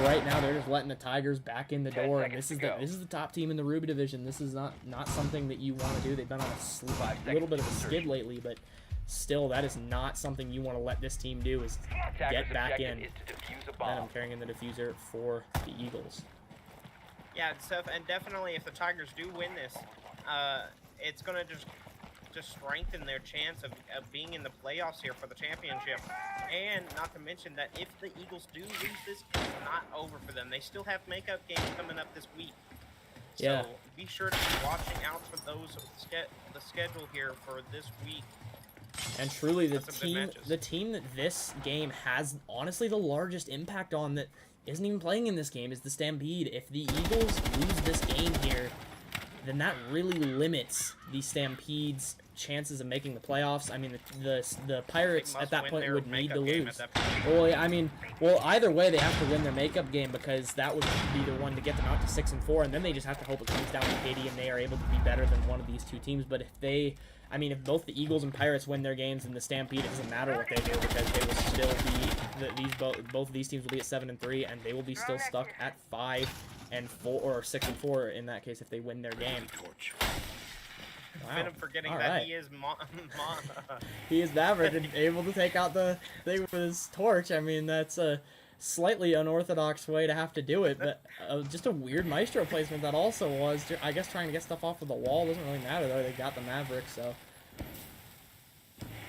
right now they're just letting the Tigers back in the door, and this is the top team in the Ruby division. This is not something that you want to do. They've been on a little bit of a skid lately, but still, that is not something you want to let this team do, is Attacker's get back objective in. is to defuse a Venom bomb. carrying in the diffuser for the Eagles. Yeah, and definitely if the Tigers do win this, it's gonna just strengthen their chance of being in the playoffs here for the championship. And not to mention that if the Eagles do lose this, it's not over for them. They still have makeup games coming up this week. Yeah. So be sure to be watching out for those the schedule here for this week. And truly, That's some good matches. the team that this game has honestly the largest impact on that isn't even playing in this game is the Stampede. If the Eagles lose this game here, then that really limits the Stampede's chances of making the playoffs. I mean, the Pirates at that point would need to lose. Well, yeah, I mean, either way, they have to win their makeup game because that would be the one to get them out to 6-4, and then they just have to hope it comes down to Katie and they are able to be better than one of these two teams. But if both the Eagles and Pirates win their games in the Stampede, it doesn't matter what they do because they will still be both of these teams will be at 7-3, and they will be still stuck at 5-4 or 6-4 in that case if they win their game. Wow. Venom forgetting All that right. he is He is Maverick and able to take out the thing with his torch. I mean, that's a slightly unorthodox way to have to do it, but just a weird Maestro placement that also was, I guess, trying to get stuff off of the wall. Doesn't really matter, though. They got the Maverick, so...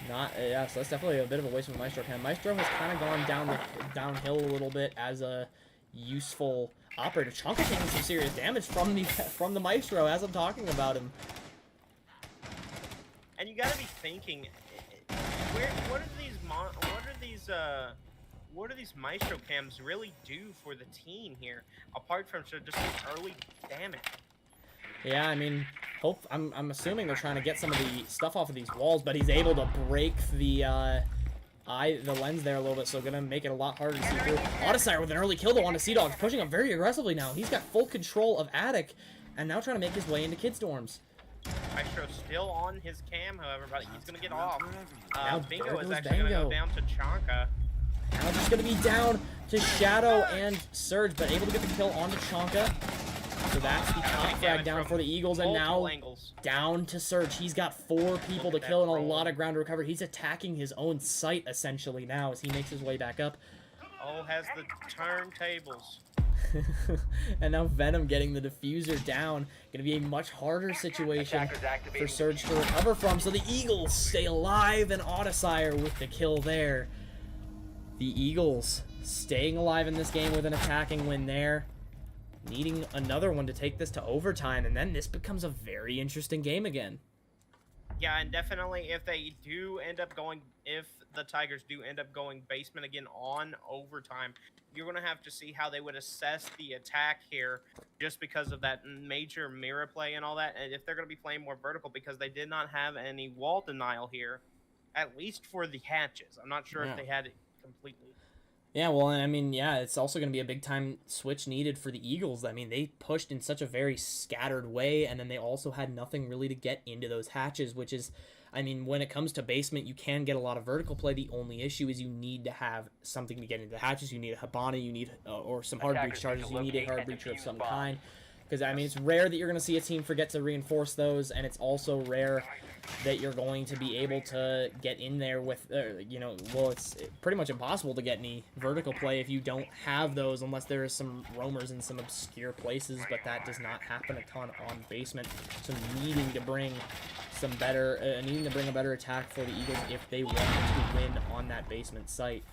so that's definitely a bit of a waste of a Maestro cam. Maestro has kind of gone downhill a little bit as a useful operator. Chonka taking some serious damage from the Maestro as I'm talking about him. And you gotta be thinking, what do these Maestro cams really do for the team here, apart from just some early damage? Yeah, I mean, I'm assuming they're trying to get some of the stuff off of these walls, but he's able to break the lens there a little bit, so gonna make it a lot harder to see through. Odyssey with an early kill though on the Sea Dogs, pushing him very aggressively now. He's got full control of Attic, and now trying to make his way into Kids Dorms. Maestro's still on his cam, however, but he's gonna get off. Now Bingo there is goes actually gonna go Bingo. down to Chonka. Now just gonna be down to Shadow and Surge, but able to get the kill onto Chonka. So that's the top frag down for the Eagles, and now down to Surge. He's got 4 people to kill and a lot of ground to recover. He's attacking his own site, essentially, now as he makes his way back up. Oh, has the turntables. And now Venom getting the diffuser down. Gonna be a much harder situation for Surge to recover from. So the Eagles stay alive, and Odyssey with the kill there. The Eagles staying alive in this game with an attacking win there. Needing another one to take this to overtime, and then this becomes a very interesting game again. Yeah, and definitely if the Tigers do end up going basement again on overtime, you're going to have to see how they would assess the attack here just because of that major mirror play and all that, and if they're going to be playing more vertical because they did not have any wall denial here, at least for the hatches. I'm not sure if they had it completely. Yeah, well, I mean, yeah, it's also going to be a big-time switch needed for the Eagles. I mean, they pushed in such a very scattered way, and then they also had nothing really to get into those hatches, which is, I mean, when it comes to basement, you can get a lot of vertical play. The only issue is you need to have something to get into the hatches. You need a Habana, you need, or some hard breach charges. You need a hard breacher of some kind. Because, I mean, it's rare that you're going to see a team forget to reinforce those, and it's also rare that you're going to be able to get in there with, it's pretty much impossible to get any vertical play if you don't have those, unless there is some roamers in some obscure places, but that does not happen a ton on basement. So needing to bring a better attack for the Eagles if they want to win on that basement site.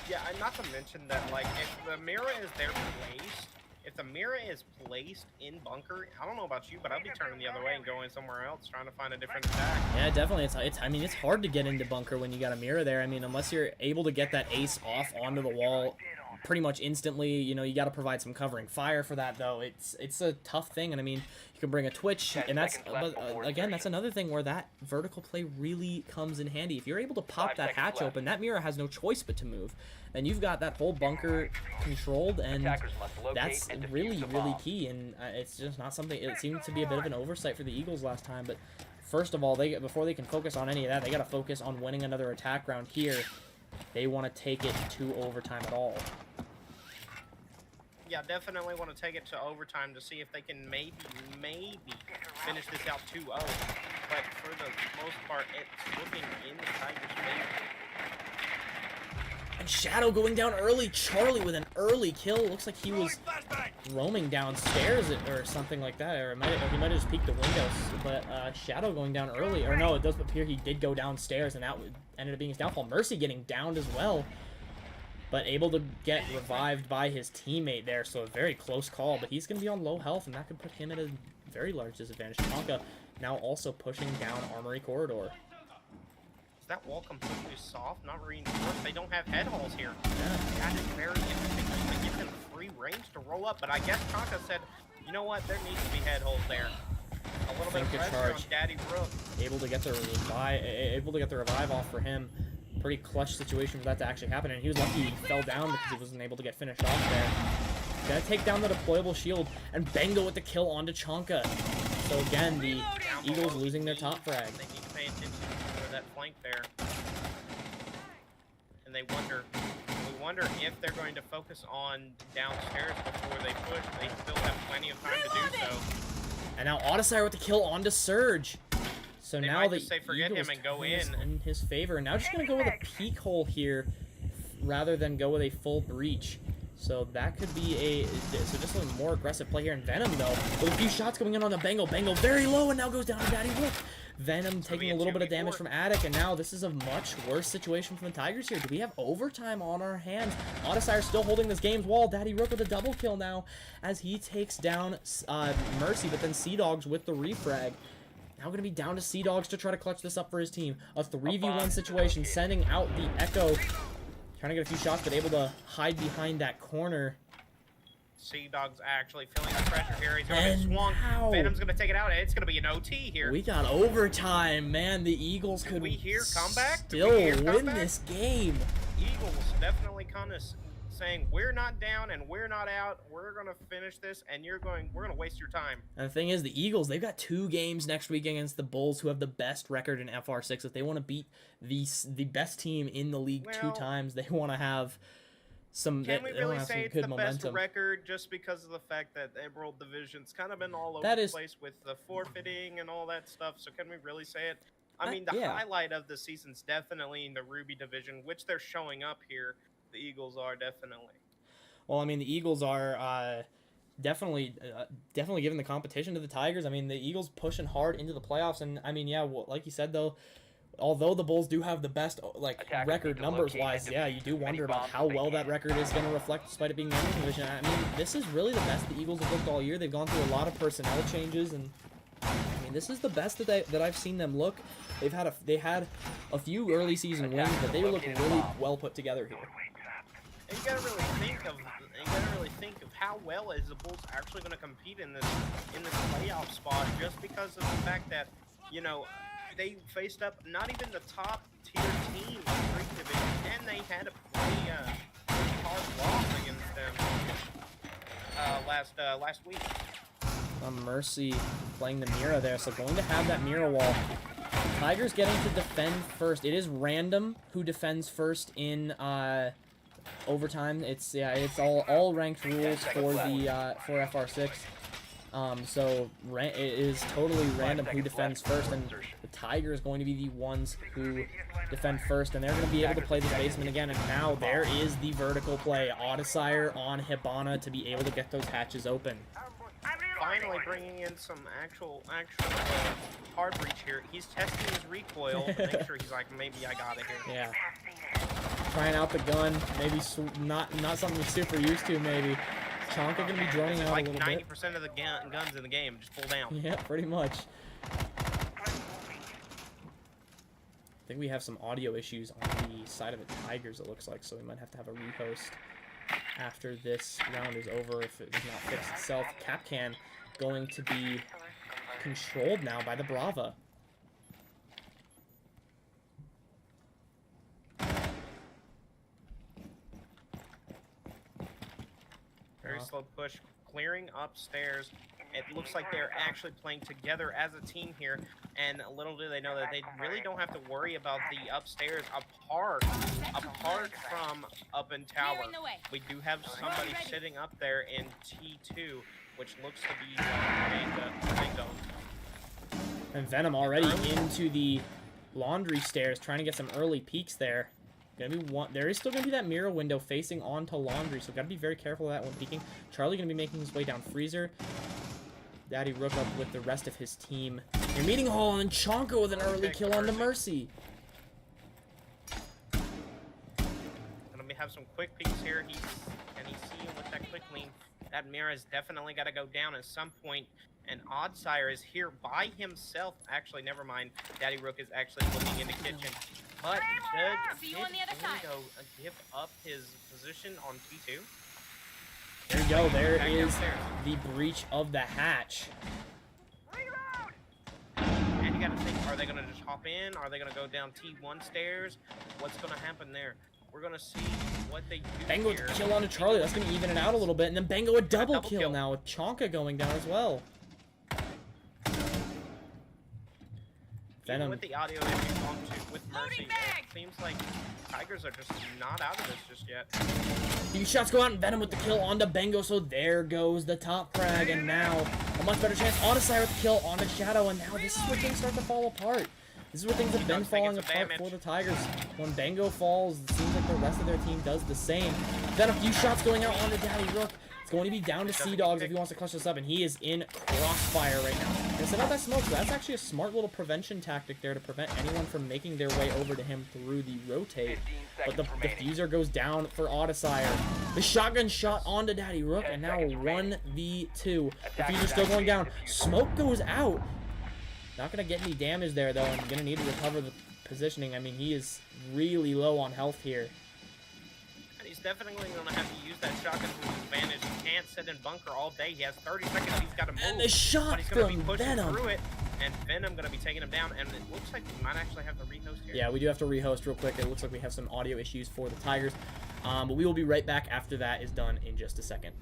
Yeah, and not to mention that, like, if the mirror is there placed, if the mirror is placed in bunker, I don't know about you, but I'll be turning the other way and going somewhere else, trying to find a different attack. Yeah, definitely. I mean, it's hard to get into bunker when you got a mirror there. I mean, unless you're able to get that ace off onto the wall pretty much instantly, you got to provide some covering fire for that, though. It's a tough thing, and I mean, you can bring a twitch, and that's, again, that's another thing where that vertical play really comes in handy. If you're able to pop that hatch open, that mirror has no choice but to move. And you've got that whole bunker controlled, and that's really, really key, and it's just not something, it seems to be a bit of an oversight for the Eagles last time, but first of all, before they can focus on any of that, they got to focus on winning another attack round here. They want to take it to overtime at all. Yeah, definitely want to take it to overtime to see if they can maybe finish this out 2-0. but for the most part, it's looking in the Tigers' favor. And Shadow going down early. Charlie with an early kill. Looks like he was roaming downstairs or something like that. Or he might have just peeked the windows. But Shadow going down early. Or no, it does appear he did go downstairs, and that ended up being his downfall. Mercy getting downed as well, but able to get revived by his teammate there. So a very close call. But he's going to be on low health, and that could put him at a very large disadvantage. Tonka now also pushing down Armory Corridor. Is that wall completely soft, not reinforced? They don't have head holes here. Yeah. That is very interesting. They give them free range to roll up, but I guess Tonka said, you know what, there needs to be head holes there. A little bit of pressure on Daddy Rook. Able to get the revive off for him. Pretty clutch situation for that to actually happen, and he was lucky he fell down because he wasn't able to get finished off there. Gotta take down the deployable shield, and Bengo with the kill onto Chonka. So again, the Eagles losing their top frag. They need to pay attention to that flank there. And we wonder if they're going to focus on downstairs before they push. They still have plenty of time to do so. And now Odyssey with the kill onto Surge. So They now might the just say, "Forget Eagles him," and go turn in. his favor. And now just gonna go with a peek hole here, rather than go with a full breach. So that could be just a more aggressive play here. And Venom though, with a few shots coming in on the Bengo. Bengo very low and now goes down to Daddy Rook. Venom taking a little bit of damage from Attic, and now this is a much worse situation from the Tigers here. Do we have overtime on our hands? Odyssey still holding this game's wall. Daddy Rook with a double kill now as he takes down Mercy, but then Sea Dogs with the refrag. Now going to be down to Sea Dogs to try to clutch this up for his team. A 3v1 situation, sending out the Echo. Trying to get a few shots, but able to hide behind that corner. Sea Dog's actually feeling the pressure here. He's going to get swung. Venom's going to take it out, and it's going to be an OT here. We got overtime, man. The Eagles could still win this game. Eagles definitely kind of saying, we're not down and we're not out. We're going to finish this, and we're going to waste your time. And the thing is, the Eagles, they've got 2 games next week against the Bulls, who have the best record in FR6. If they want to beat the best team in the league 2 times, they want to have some. Can we really say it's the momentum. best record just because of the fact that Emerald Division's kind of been all over the place with the forfeiting and all that stuff? So can we really say it? I mean, the highlight of the season's definitely in the Ruby Division, which they're showing up here. The Eagles are definitely. Well, I mean, the Eagles are definitely giving the competition to the Tigers. I mean, the Eagles pushing hard into the playoffs, and I mean, like you said though, although the Bulls do have the best record numbers-wise, you do wonder about how well that record is going to reflect despite it being the Emerald Division. I mean, this is really the best the Eagles have looked all year. They've gone through a lot of personnel changes, and I mean, this is the best that I've seen them look. They had a few early season wins, but they look really well put together here. And you gotta really think of how well is the Bulls actually going to compete in this playoff spot, just because of the fact that, you know, they faced up not even the top tier team in the Greek division, and they had a pretty hard loss against them last week. Mercy playing the Mira there, so going to have that Mira wall. Tigers getting to defend first. It is random who defends first in overtime. It's all ranked rules for the for FR6. So it is totally random who defends first, and the Tiger is going to be the ones who defend first, and they're going to be able to play this basement again. And now there is the vertical play, Odyssey on Hibana to be able to get those hatches open. Finally bringing in some actual hard breach here. He's testing his recoil to make sure he's like, maybe I got it here. Yeah. Trying out the gun, maybe not something we're super used to, maybe. Chonka gonna be droning out like a little bit. 90% of the guns in the game just pull down. Yeah, pretty much. I think we have some audio issues on the side of the Tigers, it looks like, so we might have to have a rehost after this round is over if it does not fix itself. Capcan going to be controlled now by the Brava. Very slow push, clearing upstairs. It looks like they're actually playing together as a team here, and little do they know that they really don't have to worry about the upstairs apart from up in tower. We do have somebody sitting up there in T2, which looks to be Bingo. And Venom already into the laundry stairs, trying to get some early peeks there. Gonna be one. There is still gonna be that mirror window facing onto laundry, so gotta be very careful of that when peeking. Charlie gonna be making his way down freezer. Daddy Rook up with the rest of his team. You're meeting Hall and then Chonka with an early kill on the Mercy. Let me have some quick peeks here. Can he see him with that quick lean? That mirror has definitely got to go down at some point. And Oddsire is here by himself. Actually, never mind. Daddy Rook is actually looking in the kitchen. But did Bingo give up his position on T2? There you go. There is the breach of the hatch. And you got to think, are they going to just hop in? Are they going to go down T1 stairs? What's going to happen there? We're going to see what they do. Bango with a kill onto Charlie. That's going to even it out a little bit. And then Bango a double kill now with Chonka going down as well. Venom. Even with the audio issues with Mercy, it seems like Tigers are just not out of this just yet. These shots go out and Venom with the kill onto Bango, so there goes the top frag, and now a much better chance. Odysseus with the kill onto Shadow, and now this is where things start to fall apart. This is where things have been falling apart for the Tigers. When Bango falls, it seems like the rest of their team does the same. Then a few shots going out onto Daddy Rook. It's going to be down to Sea Dogs if he wants to clutch this up, and he is in crossfire right now. And set out that smoke, so that's actually a smart little prevention tactic there to prevent anyone from making their way over to him through the rotate. But the diffuser goes down for Odysseus. The shotgun shot onto Daddy Rook, and now 1v2. Diffuser still going down. Smoke goes out. Not going to get any damage there, though, and going to need to recover the positioning. I mean, he is really low on health here. And he's definitely going to have to use that shotgun to his advantage. He can't sit in bunker all day. He has 30 seconds. He's got to move. And the shot but he's going to be from pushing Venom. through it, and Venom going to be taking him down. And it looks like we might actually have to rehost here. Yeah, we do have to rehost real quick. It looks like we have some audio issues for the Tigers. But we will be right back after that is done in just a second.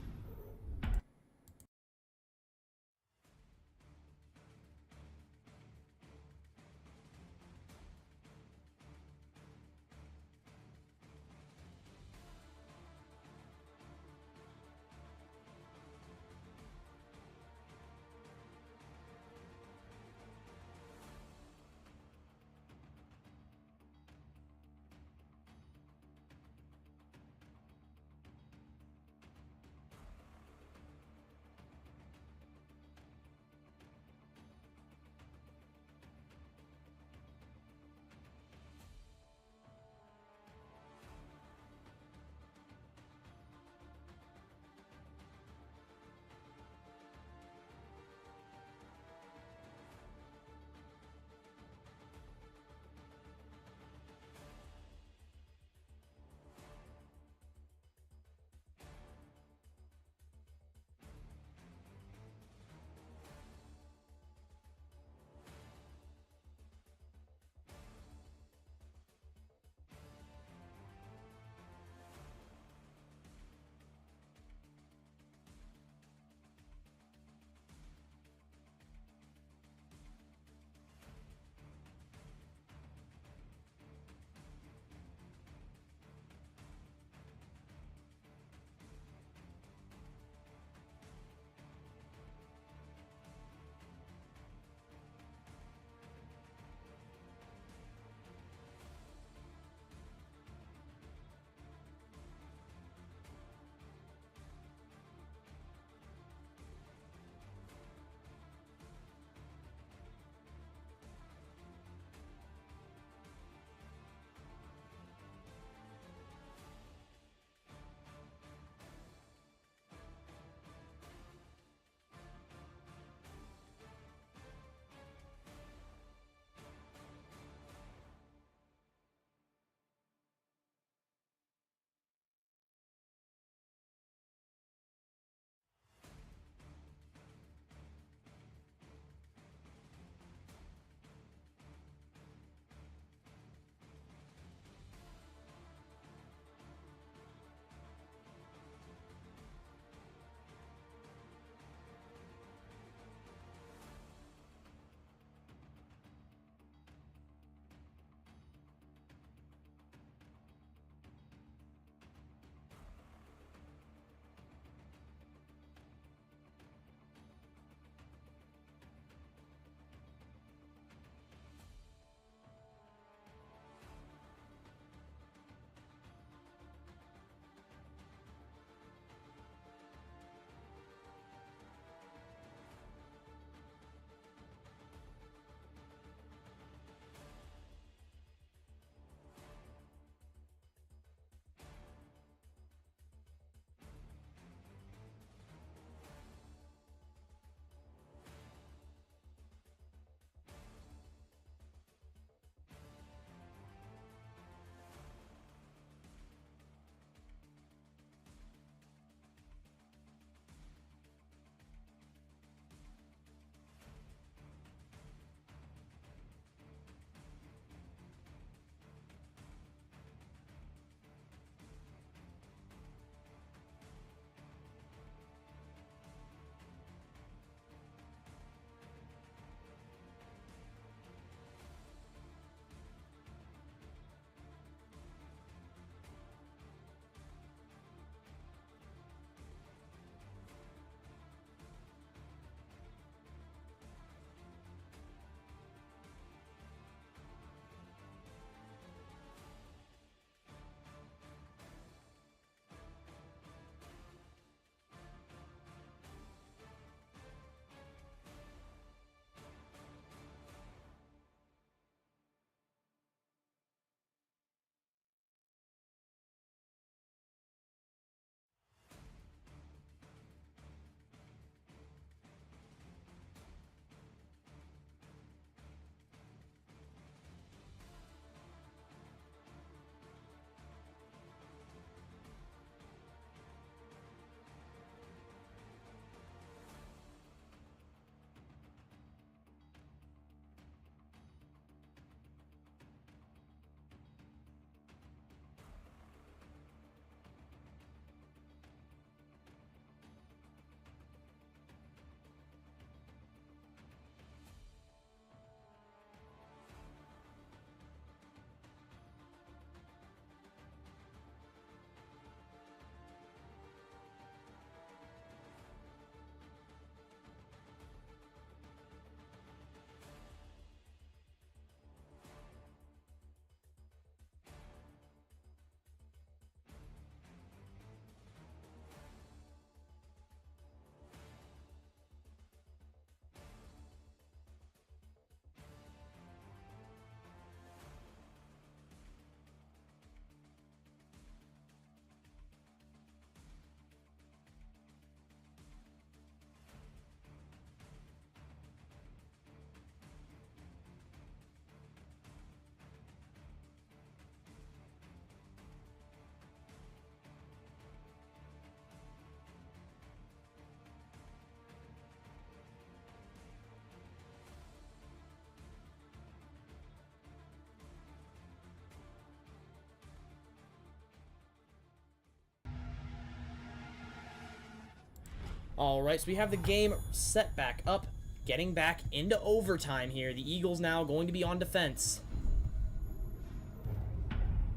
All right, so we have the game set back up, getting back into overtime here. The Eagles now going to be on defense.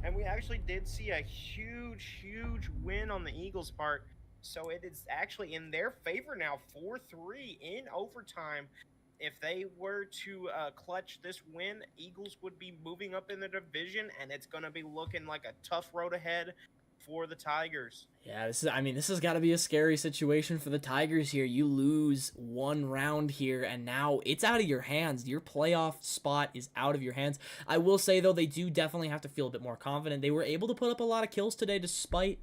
And we actually did see a huge win on the Eagles' part. So it is actually in their favor now, 4-3 in overtime. If they were to clutch this win, Eagles would be moving up in the division, and it's going to be looking like a tough road ahead for the Tigers. Yeah, this has got to be a scary situation for the Tigers here. You lose one round here, and now it's out of your hands. Your playoff spot is out of your hands. I will say, though, they do definitely have to feel a bit more confident. They were able to put up a lot of kills today despite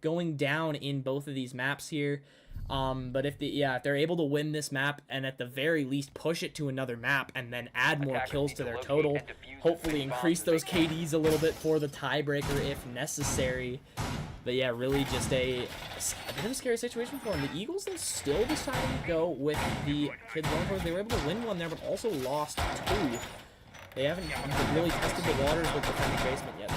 going down in both of these maps here. But if they're able to win this map and at the very least push it to another map and then add more kills to their total, hopefully increase those KDs a little bit for the tiebreaker if necessary. But yeah, really just a bit of a scary situation for them. The Eagles, they still decided to go with the kids going for it. They were able to win one there, but also lost two. They haven't really tested the waters with defending basement yet.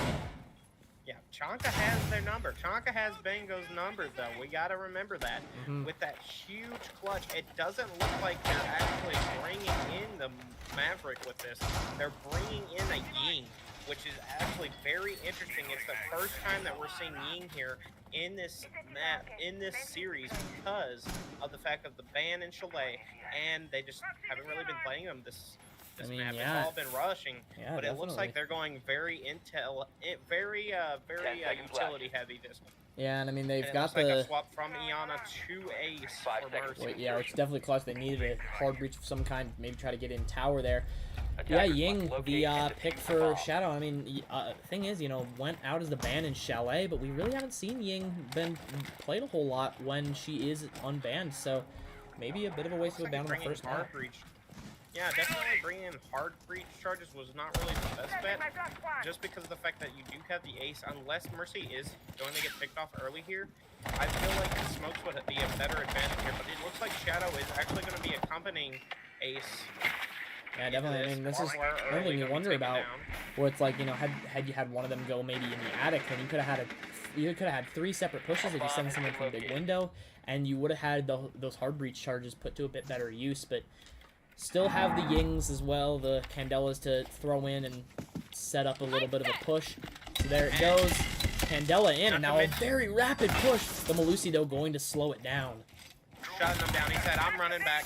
Yeah, Chonka has their number. Chonka has Bango's number, though. We got to remember that. With that huge clutch, it doesn't look like they're actually bringing in the Maverick with this. They're bringing in a Ying, which is actually very interesting. It's the first time that we're seeing Ying here in this map, in this series, because of the fact of the ban in Chalet, and they just haven't really been playing them this map. Yeah. It's all been rushing, Yeah, but definitely. it looks like they're going very utility heavy this one. Yeah, and I mean, they've And it got looks like the... a swap from Iana to Ace 5 for seconds. Mercy. Yeah, which is definitely clutch. They needed a hard breach of some kind, maybe try to get in tower there. Yeah, Attackers Ying, must locate the and pick defuse the for bomb. Shadow. I mean, thing is, went out as the ban in Chalet, but we really haven't seen Ying been played a whole lot when she is unbanned. So maybe a bit of a waste of a ban on the first hard map. breach. Yeah, definitely bringing in hard breach charges was not really the best bet, just because of the fact that you do have the Ace, unless Mercy is going to get picked off early here. I feel like Smokes would be a better advantage here, but it looks like Shadow is actually going to be accompanying Ace. Yeah, definitely. I mean, this is Where one early thing you gonna be wonder taken about, down. where it's like, had you had one of them go maybe in the attic, then you could have had 3 separate pushes if you send someone from a big window, and you would have had those hard breach charges put to a bit better use. But still have the Yings as well, the Candelas to throw in and set up a little bit of a push. So there it goes. Candela in, and now a very rapid push. The Malusi, though, going to slow it down. Shutting him down. He said, I'm running back.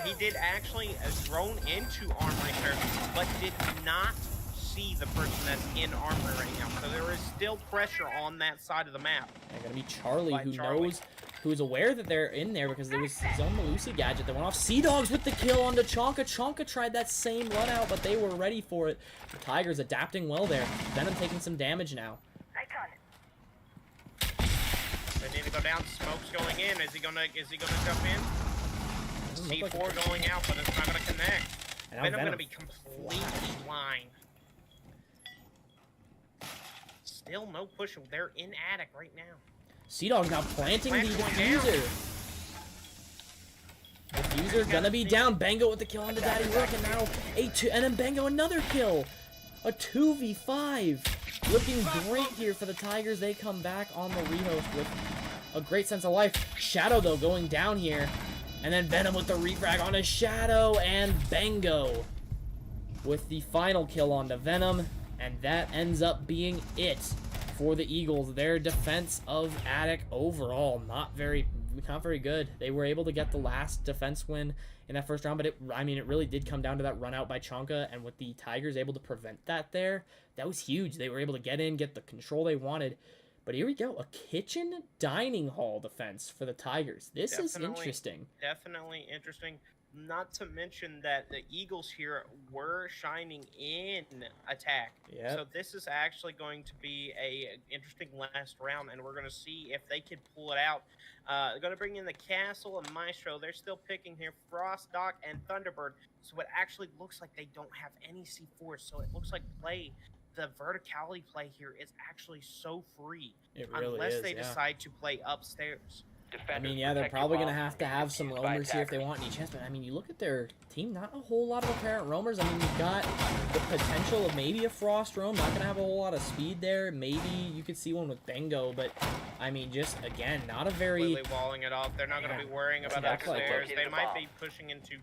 He did actually drone into armor there, but did not see the person that's in armor right now. So there is still pressure on that side of the map. They're going to be Charlie, By who Charlie. knows, who's aware that they're in there because there was his own Malusi gadget that went off. Sea Dogs with the kill onto Chonka. Chonka tried that same run out, but they were ready for it. The Tigers adapting well there. Venom taking some damage now. They need to go down. Smoke's going in. Is he gonna jump in? C4 going out, but it's not gonna connect. And now Venom Venom gonna be completely blind. Still no push. They're in attic right now. Sea Dog's now planting the Plant one down. diffuser. Diffuser gonna be down. Bango with the kill onto Daddy Rook, and now a 2, and then Bango another kill. A 2v5. Looking great here for the Tigers. They come back on the rehost with a great sense of life. Shadow, though, going down here. And then Venom with the refrag onto Shadow, and Bango with the final kill onto Venom. And that ends up being it for the Eagles. Their defense of Attic overall not very good. They were able to get the last defense win in that first round, but it really did come down to that run out by Chonka, and with the Tigers able to prevent that there, that was huge. They were able to get in, get the control they wanted. But here we go, a kitchen dining hall defense for the Tigers. This is interesting. Definitely interesting. Not to mention that the Eagles here were shining in attack. Yep. So this is actually going to be a interesting last round, and we're going to see if they can pull it out. They're going to bring in the Castle and Maestro. They're still picking here Frost, Doc, and Thunderbird. So it actually looks like they don't have any C4. So it looks like the verticality play here is actually so free. It really unless is, they yeah. decide to play upstairs. I mean, yeah, they're probably going to have some roamers here if they want any chance. But, I mean, you look at their team, not a whole lot of apparent roamers. I mean, you've got the potential of maybe a Frost roam. Not going to have a whole lot of speed there. Maybe you could see one with Bengo. But, I mean, just, again, not a very... Completely walling it off. They're not going to be worrying about upstairs. They might be pushing into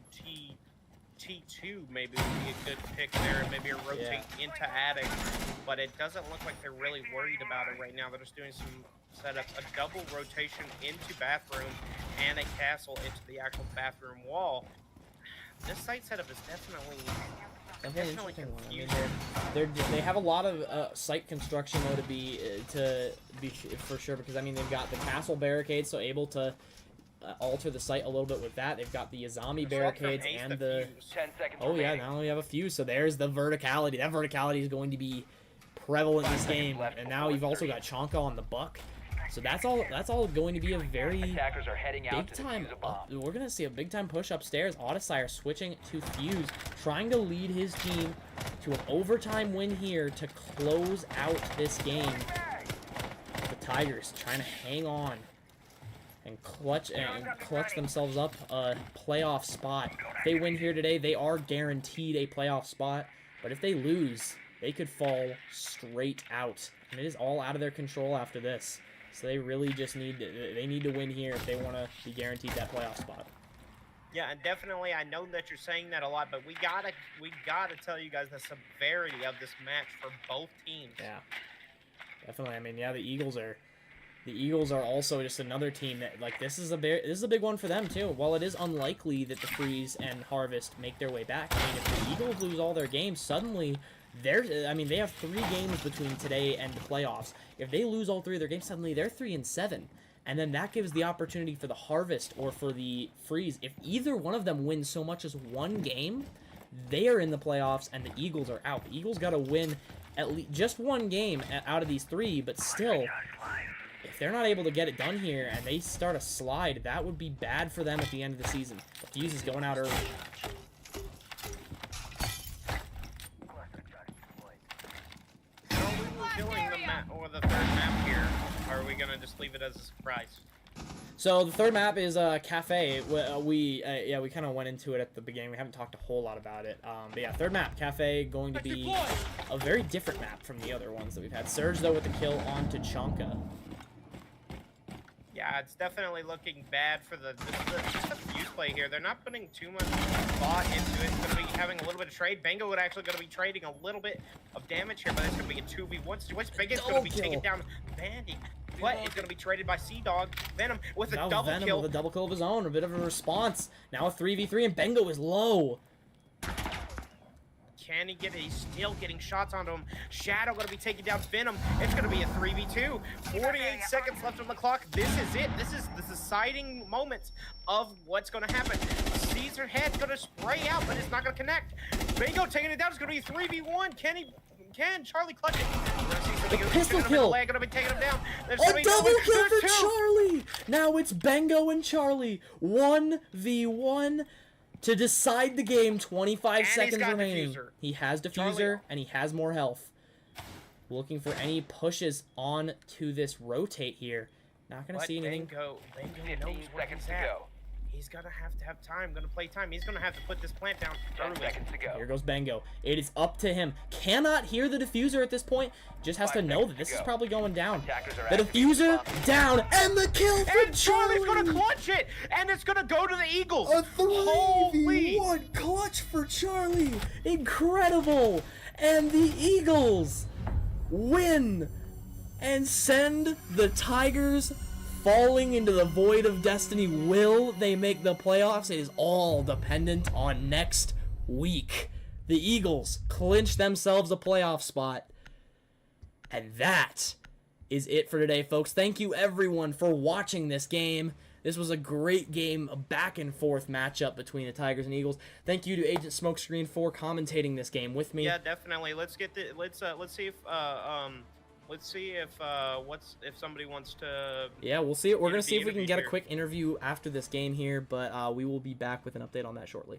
T2 maybe would be a good pick there, and maybe a rotate into attic, but it doesn't look like they're really worried about it right now. They're just doing some setups, a double rotation into bathroom and a castle into the actual bathroom wall. This site setup is definitely confusing. I mean, they have a lot of site construction though to be for sure, because I mean they've got the castle barricades, so able to alter the site a little bit with that. They've got the Yazami barricades and the... 10 seconds Oh yeah, now we have a fuse, so there's the verticality. That verticality is going to be prevalent in this game, and now you've also got Chonka on the buck. So that's all going to be a very big time. We're gonna see a big time push upstairs. Odyssey switching to Fuse, trying to lead his team to an overtime win here to close out this game. The Tigers trying to hang on and clutch themselves up a playoff spot. If they win here today, they are guaranteed a playoff spot. But if they lose, they could fall straight out, and it is all out of their control after this. So they really just need to win here if they want to be guaranteed that playoff spot. Yeah, and definitely, I know that you're saying that a lot, but we gotta tell you guys the severity of this match for both teams. Yeah, definitely. I mean, yeah, the Eagles are also just another team that, like, this is a big one for them too. While it is unlikely that the Freeze and Harvest make their way back, I mean, if the Eagles lose all their games, suddenly they have 3 games between today and the playoffs. If they lose all 3 of their games, suddenly they're 3-7. And then that gives the opportunity for the Harvest or for the Freeze. If either one of them wins so much as 1 game, they are in the playoffs and the Eagles are out. The Eagles got to win at least just 1 game out of these 3, but still, if they're not able to get it done here and they start a slide, that would be bad for them at the end of the season. The Fuse is going out early. Killing the map or the third map here, or are we gonna just leave it as a surprise? So the third map is Cafe. We kind of went into it at the beginning. We haven't talked a whole lot about it. But yeah, third map, Cafe, going to be a very different map from the other ones that we've had. Surge though with the kill onto Chonka. Yeah, it's definitely looking bad for the Fuse play here. They're not putting too much thought into it. It's going to be having a little bit of trade. Bengo would actually going to be trading a little bit of damage here, but it's going to be a 2v1 situation. Bengo's going to be taking down Bandy. What is going to be traded by Sea Dog? Venom with a double Venom kill. With a double kill of his own, a bit of a response. Now a 3v3, and Bengo is low. Can he get it? He's still getting shots onto him. Shadow going to be taking down Venom. It's going to be a 3v2. 48 seconds left on the clock. This is it. This is the deciding moment of what's going to happen. Caesar head's going to spray out, but it's not going to connect. Bingo taking it down. It's going to be 3v1. Can Charlie clutch it? The pistol kill. Going to be taking him down. A double kill for Charlie. Now it's Bengo and Charlie. 1v1. To decide the game, 25 seconds remaining. He has diffuser, and he has more health. Looking for any pushes on to this rotate here. Not going to see anything. Bengo knows what he's at. He's going to have time. Going to play time. He's going to have to put this plant down early. 10 seconds to go. Here goes Bengo. It is up to him. Cannot hear the diffuser at this point. Just has to know that this is probably going down. The diffuser down, and the kill for Charlie. Charlie's going to clutch it, and it's going to go to the Eagles. A 3v1 clutch for Charlie. Incredible. And the Eagles win and send the Tigers falling into the void of destiny. Will they make the playoffs? It is all dependent on next week. The Eagles clinch themselves a playoff spot. And that is it for today, folks. Thank you, everyone, for watching this game. This was a great game, a back and forth matchup between the Tigers and Eagles. Thank you to Agent Smokescreen for commentating this game with me. Yeah, definitely. Let's see if somebody wants to. Yeah, we'll see. We're gonna see if we can get a quick interview after this game here, but we will be back with an update on that shortly.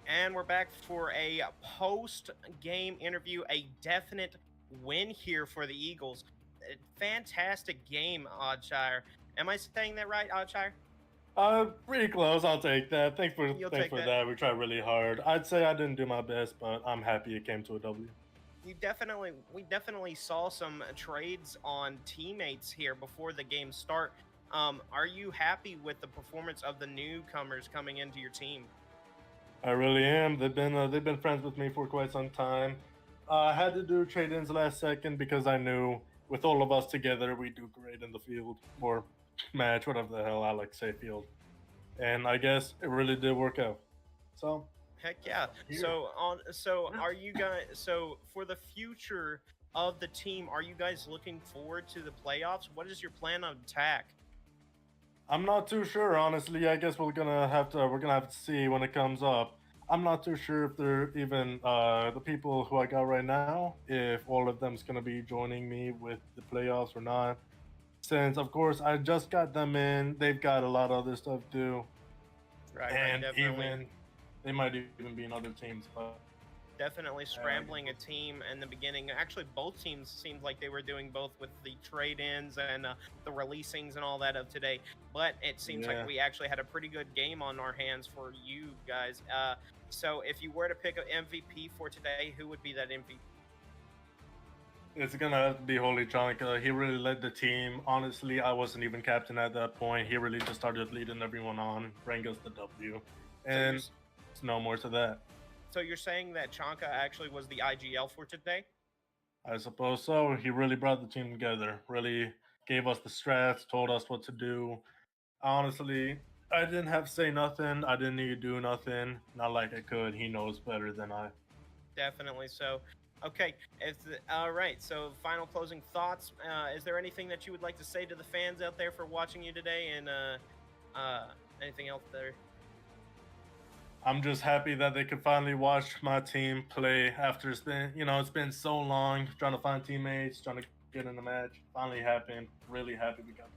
And we're back for a post-game interview. A definite win here for the Eagles. A fantastic game, Oddshire. Am I saying that right, Oddshire? Pretty close. I'll take that. Thanks You'll take for that. that. We tried really hard. I'd say I didn't do my best, but I'm happy it came to a W. We definitely saw some trades on teammates here before the game start. Are you happy with the performance of the newcomers coming into your team? I really am. They've been friends with me for quite some time. I had to do trade-ins last second because I knew with all of us together we do great in the field or match, whatever the hell I like to say field. And I guess it really did work out. So Heck yeah. Here. So are you guys so for the future of the team, are you guys looking forward to the playoffs? What is your plan of attack? I'm not too sure, honestly. I guess we're gonna have to see when it comes up. I'm not too sure if they're even the people who I got right now, if all of them's gonna be joining me with the playoffs or not. Since of course I just got them in, they've got a lot of other stuff too, Right, and definitely. even they might even be in other teams. But Definitely scrambling a team in the beginning. Actually, both teams seemed like they were doing both with the trade-ins and the releasings and all that of today. But it seems Yeah. like we actually had a pretty good game on our hands for you guys. So if you were to pick an MVP for today, who would be that MVP? it's gonna have to be Holy Chanka. He really led the team. Honestly, I wasn't even captain at that point. He really just started leading everyone on, bring us the W, and s- it's no more to that. So you're saying that Chanka actually was the IGL for today? I suppose so. He really brought the team together. Really gave us the strats, told us what to do. Honestly, I didn't have to say nothing. I didn't need to do nothing. Not like I could. He knows better than I. Definitely so. Okay, all right. So, final closing thoughts. Is there anything that you would like to say to the fans out there for watching you today, and anything else there? I'm just happy that they could finally watch my team play after it's been so long trying to find teammates, trying to get in the match. Finally happened. Really happy we got